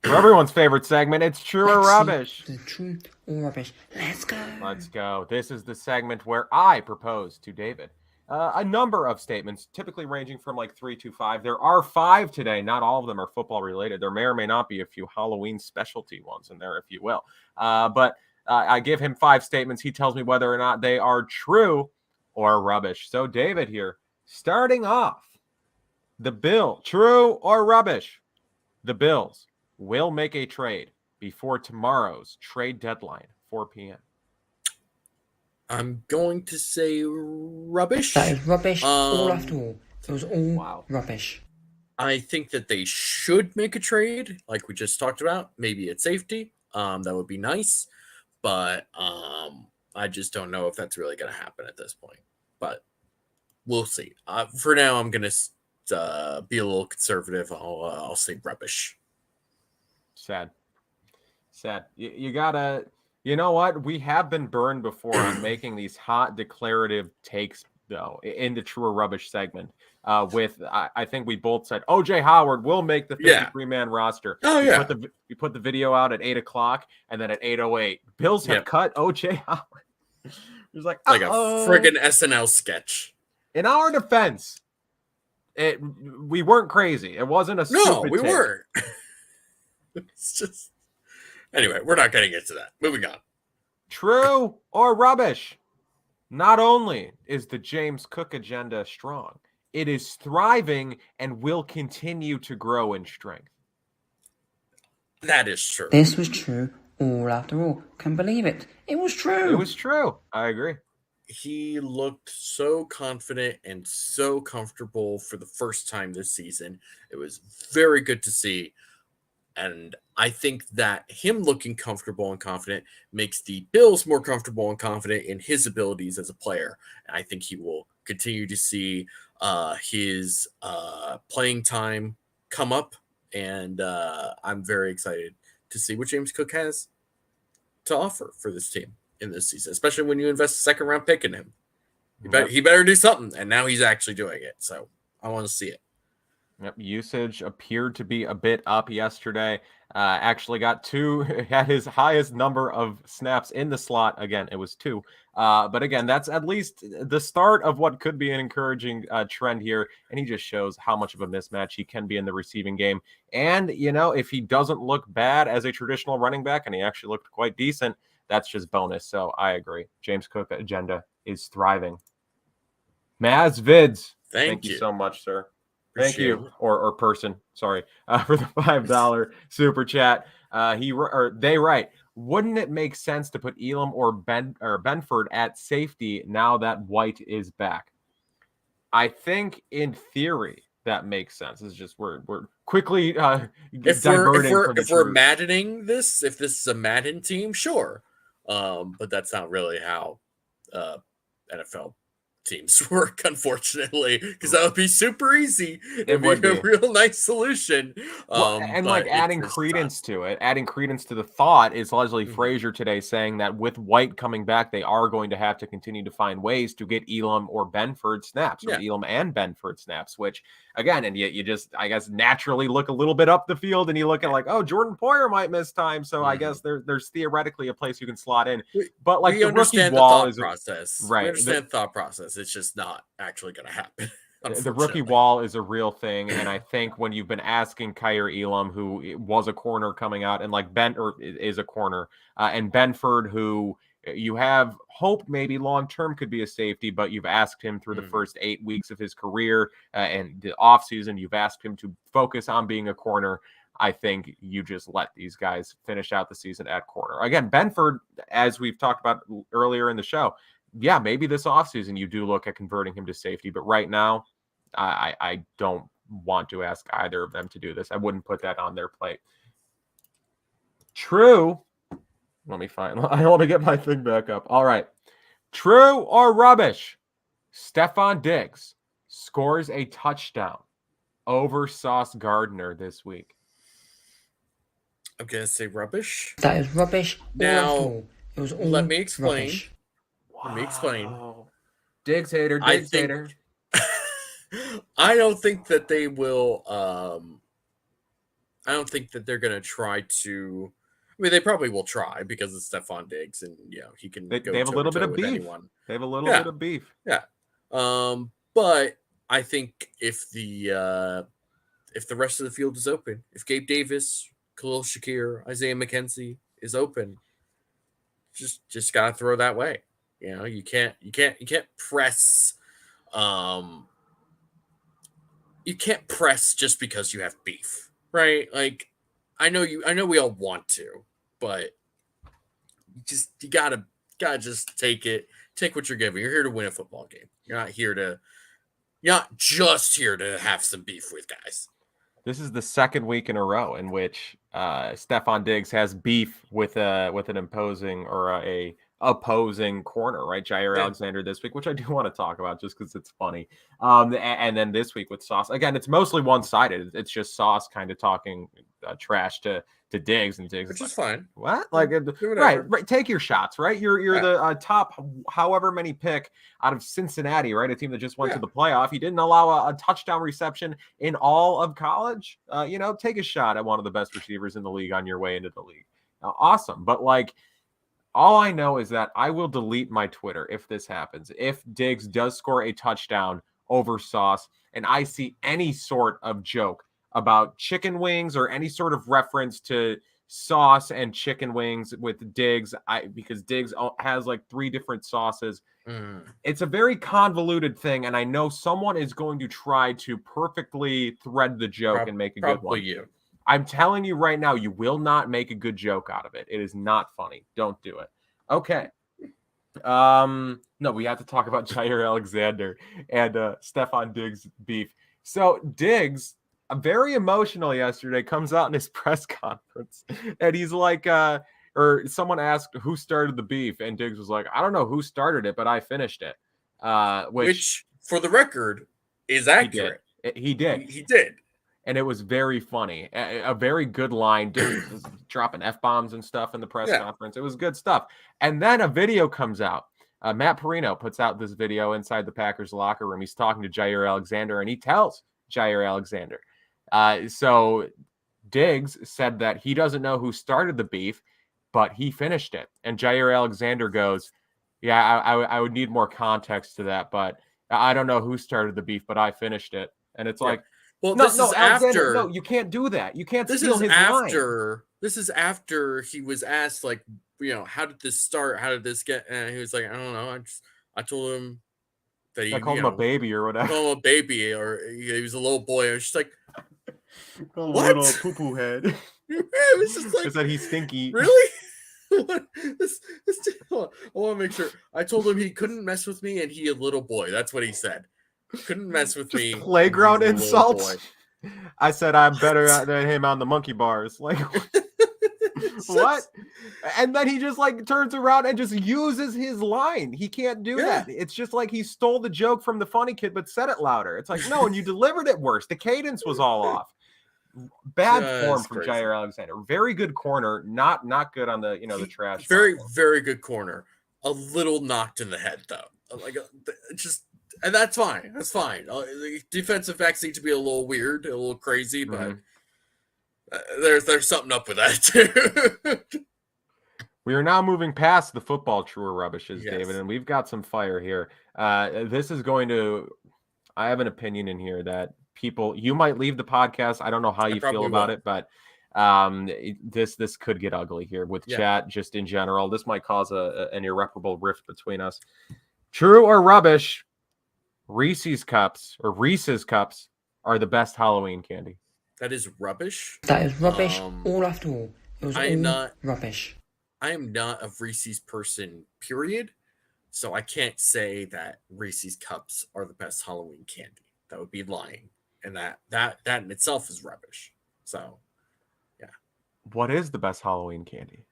for everyone's favorite segment. It's True or Rubbish. The True or Rubbish. Let's go. Let's go. This is the segment where I propose to David a number of statements, typically ranging from like 3 to 5. There are 5 today. Not all of them are football related. There may or may not be a few Halloween specialty ones in there, if you will. But I give him 5 statements. He tells me whether or not they are true or rubbish. So, David here, starting off, true or rubbish? The Bills will make a trade before tomorrow's trade deadline, 4 p.m. I'm going to say rubbish. That is rubbish all after all. It was all rubbish. I think that they should make a trade, like we just talked about. Maybe at safety. That would be nice. But I just don't know if that's really going to happen at this point. But we'll see. For now, I'm going to be a little conservative. I'll say rubbish. Sad. You gotta. You know what? We have been burned before on making these hot declarative takes, though, in the True or Rubbish segment. I think we both said OJ Howard will make the 53-man roster. We put the video out at 8:00, and then at 8:08, Bills have cut OJ Howard. It was like a friggin' SNL sketch. In our defense, we weren't crazy. It wasn't a stupid we take. weren't. It's just anyway. We're not getting into that. Moving on. True or rubbish? Not only is the James Cook agenda strong, it is thriving and will continue to grow in strength. That is true. This was true all after all. Can't believe it. It was true. It was true. I agree. He looked so confident and so comfortable for the first time this season. It was very good to see. And I think that him looking comfortable and confident makes the Bills more comfortable and confident in his abilities as a player. And I think he will continue to see his playing time come up, and I'm very excited to see what James Cook has to offer for this team in this season, especially when you invest a second round pick in him. He better do something, and now he's actually doing it. So I want to see it. Yep, usage appeared to be a bit up yesterday. Actually got had his highest number of snaps in the slot. Again, it was 2. But again, that's at least the start of what could be an encouraging trend here. And he just shows how much of a mismatch he can be in the receiving game. And, if he doesn't look bad as a traditional running back, and he actually looked quite decent, that's just bonus. So I agree. James Cook agenda is thriving. Maz Vids, thank you so much, sir. Thank you, or person. Sorry, for the $5 super chat. They write, wouldn't it make sense to put Elam or Benford at safety now that White is back? I think in theory that makes sense. It's just we're quickly diverting if we're maddening this. If this is a Madden team, sure, but that's not really how NFL teams work, unfortunately, because that would be super easy. It would be a real nice solution. And like adding credence to it, adding credence to the thought is Leslie Frazier today saying that with White coming back, they are going to have to continue to find ways to get Elam or Benford snaps, or Elam and Benford snaps, which again, and yet you just, I guess, naturally look a little bit up the field and you look at like, oh, Jordan Poyer might miss time. So I guess there's theoretically a place you can slot in. But like the rookie wall is process. Right. We understand the thought process. It's just not actually going to happen. The rookie wall is a real thing, and I think when you've been asking Kyer Elam, who was a corner coming out, and like is a corner, and Benford, who you have hope maybe long term could be a safety, but you've asked him through the first 8 weeks of his career and the offseason, you've asked him to focus on being a corner. I think you just let these guys finish out the season at corner. Again, Benford, as we've talked about earlier in the show, yeah, maybe this offseason you do look at converting him to safety, but right now, I don't want to ask either of them to do this. I wouldn't put that on their plate. True. Let me get my thing back up. All right. True or rubbish? Stephon Diggs scores a touchdown over Sauce Gardner this week. I'm going to say rubbish. That is rubbish. Now, it was all let me explain. Rubbish. Let me explain. Diggs hater. I don't think that they will. I don't think that they're going to try to. I mean, they probably will try because it's Stephon Diggs, and he can. They have a little bit of beef. Anyone. They have a little bit of beef. Yeah. But I think if the rest of the field is open, if Gabe Davis, Khalil Shakir, Isaiah McKenzie is open, just gotta throw that way. You can't press. You can't press just because you have beef, right? Like, I know we all want to, but you gotta just take it. Take what you're given. You're here to win a football game. You're not just here to have some beef with guys. This is the second week in a row in which Stephon Diggs has beef with an imposing or a opposing corner, right? Jair Alexander this week, which I do want to talk about just because it's funny. And then this week with Sauce. Again, it's mostly one-sided. It's just Sauce kind of talking trash to Diggs, and Diggs, which is fine. What? Like, right. Take your shots, right? You're the top, however many pick out of Cincinnati, right? A team that just went to the playoff. You didn't allow a touchdown reception in all of college. Take a shot at one of the best receivers in the league on your way into the league. Awesome, but like, all I know is that I will delete my Twitter if this happens. If Diggs does score a touchdown over Sauce, and I see any sort of joke about chicken wings or any sort of reference to Sauce and chicken wings with Diggs, because Diggs has like 3 different sauces. It's a very convoluted thing, and I know someone is going to try to perfectly thread the joke and make a good one. Probably you. I'm telling you right now, you will not make a good joke out of it. It is not funny. Don't do it. Okay. No, we have to talk about Jair Alexander and Stephon Diggs beef. So Diggs, very emotional yesterday, comes out in his press conference, and he's like, or someone asked who started the beef, and Diggs was like, I don't know who started it, but I finished it. Which for the record, is accurate. He did. He did. And it was very funny. A very good line, just dropping F-bombs and stuff in the press conference. It was good stuff. And then a video comes out. Matt Perino puts out this video inside the Packers locker room. He's talking to Jair Alexander, and he tells Jair Alexander. So Diggs said that he doesn't know who started the beef, but he finished it. And Jair Alexander goes, yeah, I would need more context to that, but I don't know who started the beef, but I finished it. And it's like, well, this is after. No, you can't do that. You can't steal his line. This is after he was asked, like, how did this start? How did this get? And he was like, I don't know. I told him that I called him a baby or whatever. Called him a baby, or he was a little boy. I was just like, what? A little poo-poo head. It was just like, is that he's stinky? Really? this, I want to make sure. I told him he couldn't mess with me, and he a little boy. That's what he said. Couldn't mess with me. Playground insults. I said I'm better than him on the monkey bars. Like what? And then he just like turns around and just uses his line. He can't do that. It's just like he stole the joke from the funny kid, but said it louder. It's like, no, and you delivered it worse. The cadence was all off. Bad form from Jair Alexander. Very good corner, not good on the the trash. Very good corner. A little knocked in the head though. Like just. And that's fine. That's fine. Defensive backs need to be a little weird, a little crazy, but there's something up with that too. We are now moving past the football true or rubbishes, David, and we've got some fire here. This is going to. I have an opinion in here that you might leave the podcast. I don't know how you feel about it, but this could get ugly here with chat just in general. This might cause an irreparable rift between us. True or rubbish? Reese's Cups are the best Halloween candy. That is rubbish. That is rubbish. All after all, it was rubbish. I am not a Reese's person, period. So I can't say that Reese's Cups are the best Halloween candy. That would be lying, and that in itself is rubbish. So, yeah. What is the best Halloween candy?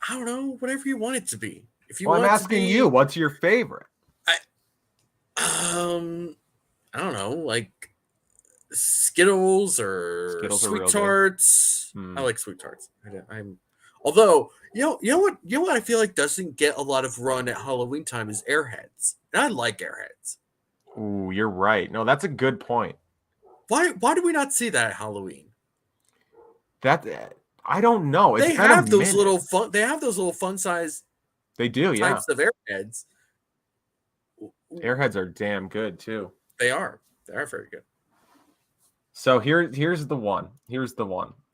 I don't know. Whatever you want it to be. If you, I'm asking you, what's your favorite? I don't know, like Skittles or Sweet Tarts. I like Sweet Tarts. Although you know what I feel like doesn't get a lot of run at Halloween time is Airheads, and I like Airheads. Ooh, you're right. No, that's a good point. Why do we not see that at Halloween? That I don't know. They have those little fun size. They do, types of Airheads. Airheads are damn good too. They are very good. So here's the one.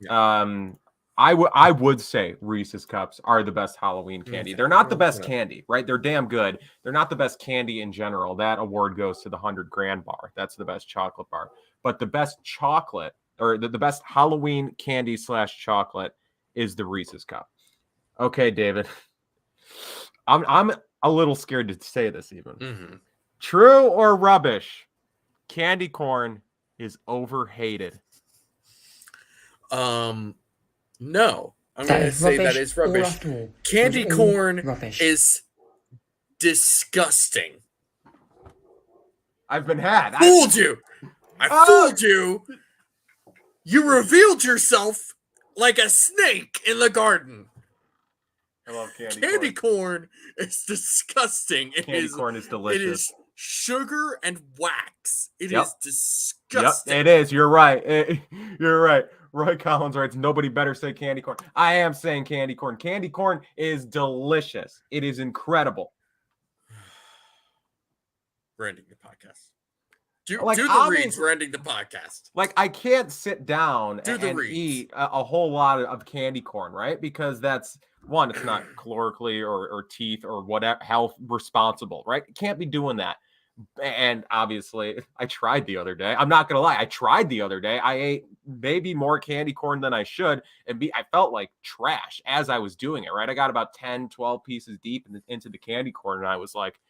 Yeah. I would say Reese's Cups are the best Halloween candy. They're not the best candy, right? They're damn good. They're not the best candy in general. That award goes to the $100,000 bar. That's the best chocolate bar. But the best chocolate or the best Halloween candy / chocolate is the Reese's Cup. Okay, David. I'm a little scared to say this even. Mm-hmm. True or rubbish? Candy corn is overhated. No. I'm going to say that is rubbish. Candy corn is disgusting. I've been had. Fooled you. I fooled you. You revealed yourself like a snake in the garden. I love candy corn. Is disgusting. Candy corn is delicious. It is sugar and wax. It is disgusting. It is. You're right. You're right. Roy Collins writes, nobody better say candy corn. I am saying candy corn. Candy corn is delicious. It is incredible. We're ending the podcast. Do the reads. We're ending the podcast. Like, I can't sit down and eat a whole lot of candy corn, right? Because that's, one, it's not calorically or teeth or whatever health responsible, right? You can't be doing that. And obviously, I tried the other day. I'm not going to lie. I tried the other day. I ate maybe more candy corn than I should. And I felt like trash as I was doing it, right? I got about 10, 12 pieces deep into the candy corn. And I was like,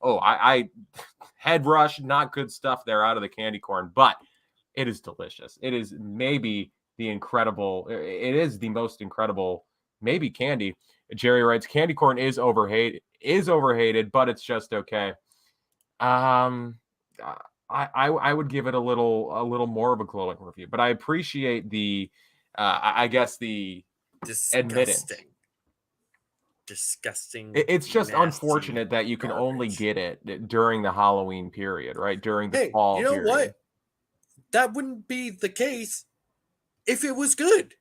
oh, I head rush, not good stuff there out of the candy corn. But it is delicious. It is maybe it is the most incredible, maybe candy. Jerry writes, candy corn is overhated, but it's just okay. I'm I would give it a little more of a glowing review, but I appreciate the I guess the admittance. Disgusting. It's just nasty unfortunate that you can only garbage. get it during the Halloween period, right? During the Hey, fall you know period. what? That wouldn't be the case if it was good.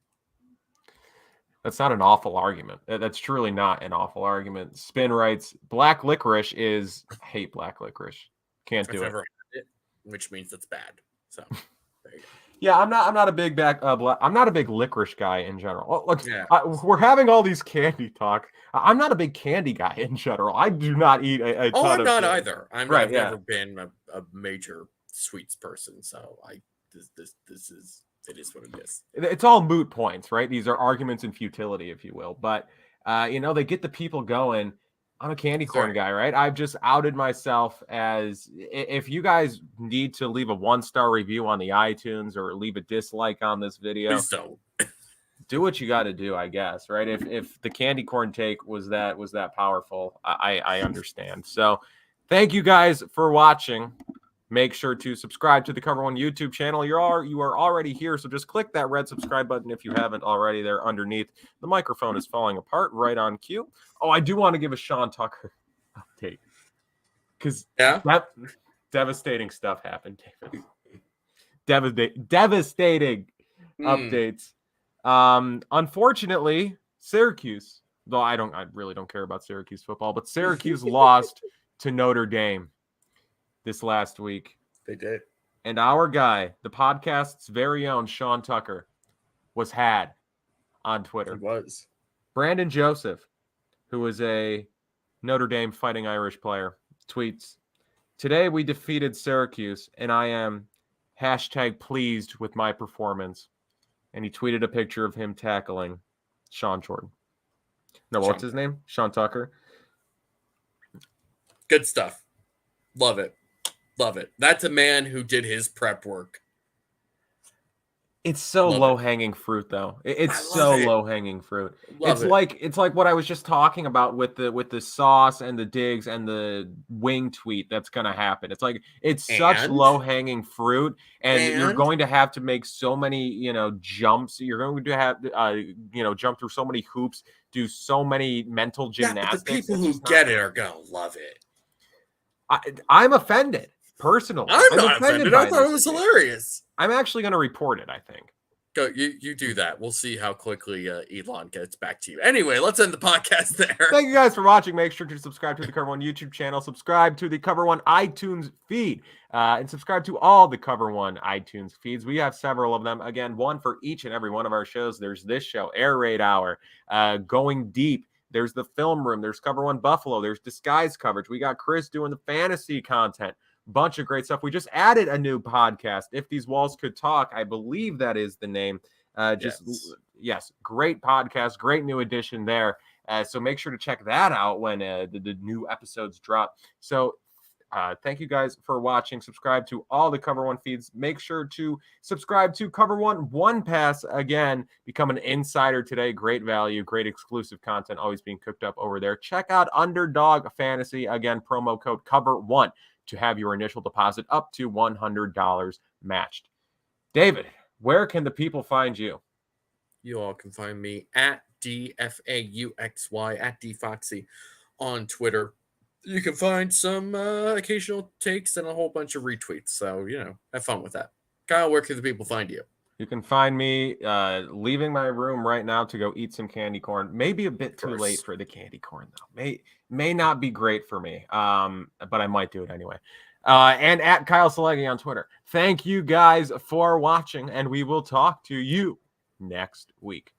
That's not an awful argument. That's truly not an awful argument. Spin writes, black licorice is I hate black licorice. Can't I've do it. never had it, which means it's bad. So there you go. Yeah, I'm not a big I'm not a big licorice guy in general. Oh, look, Yeah. we're having all these candy talk. I'm not a big candy guy in general. I do not eat a ton I'm of not candy. either. I've Right, never been a major sweets person, so this is it is what it is. It's all moot points, right? These are arguments in futility, if you will. But they get the people going. I'm a candy corn guy, right? I've just outed myself as if you guys need to leave a 1-star review on the iTunes or leave a dislike on this video, Please don't. do what you got to do, I guess, right? If the candy corn take was that powerful, I understand. So thank you guys for watching. Make sure to subscribe to the Cover One YouTube channel. You are already here, so just click that red subscribe button if you haven't already there underneath. The microphone is falling apart right on cue. Oh, I do want to give a Sean Tucker update because that devastating stuff happened, David. Devastating updates. Unfortunately, Syracuse, though I really don't care about Syracuse football, but Syracuse lost to Notre Dame this last week. They did. And our guy, the podcast's very own Sean Tucker, was had on Twitter. He was. Brandon Joseph, who is a Notre Dame Fighting Irish player, tweets, "Today we defeated Syracuse, and I am #pleased with my performance." And he tweeted a picture of him tackling Sean Jordan. No, what's his name? Sean Tucker. Good stuff. Love it. Love it. That's a man who did his prep work. It's so low-hanging fruit, though. It's so low-hanging fruit. It's like what I was just talking about with the sauce and the digs and the wing tweet that's gonna happen. It's like such low-hanging fruit, and you're going to have to make so many jumps. You're going to have jump through so many hoops, do so many mental gymnastics. Yeah, but the people who get it are gonna love it. I'm offended. Personally, I'm not offended. I thought it was hilarious. I'm actually going to report it, I think. Go, you do that. We'll see how quickly Elon gets back to you. Anyway, let's end the podcast there. Thank you guys for watching. Make sure to subscribe to the Cover One YouTube channel, subscribe to the Cover One iTunes feed, and subscribe to all the Cover One iTunes feeds. We have several of them. Again, one for each and every one of our shows. There's this show, Air Raid Hour, Going Deep. There's the Film Room. There's Cover One Buffalo. There's Disguise coverage. We got Chris doing the fantasy content. Bunch of great stuff. We just added a new podcast, If These Walls Could Talk. I believe that is the name. Yes, great podcast, great new addition there. So make sure to check that out when the new episodes drop. So thank you guys for watching. Subscribe to all the Cover One feeds. Make sure to subscribe to Cover One Pass. Again, become an insider today. Great value, great exclusive content always being cooked up over there. Check out Underdog Fantasy. Again, promo code Cover1 to have your initial deposit up to $100 matched. David, where can the people find you? You all can find me at DFAUXY, at DFoxy on Twitter. You can find some occasional takes and a whole bunch of retweets. So, have fun with that. Kyle, where can the people find you? You can find me leaving my room right now to go eat some candy corn. Maybe a bit too late for the candy corn, though. May not be great for me, but I might do it anyway. And at Kyle Silagyi on Twitter. Thank you guys for watching, and we will talk to you next week.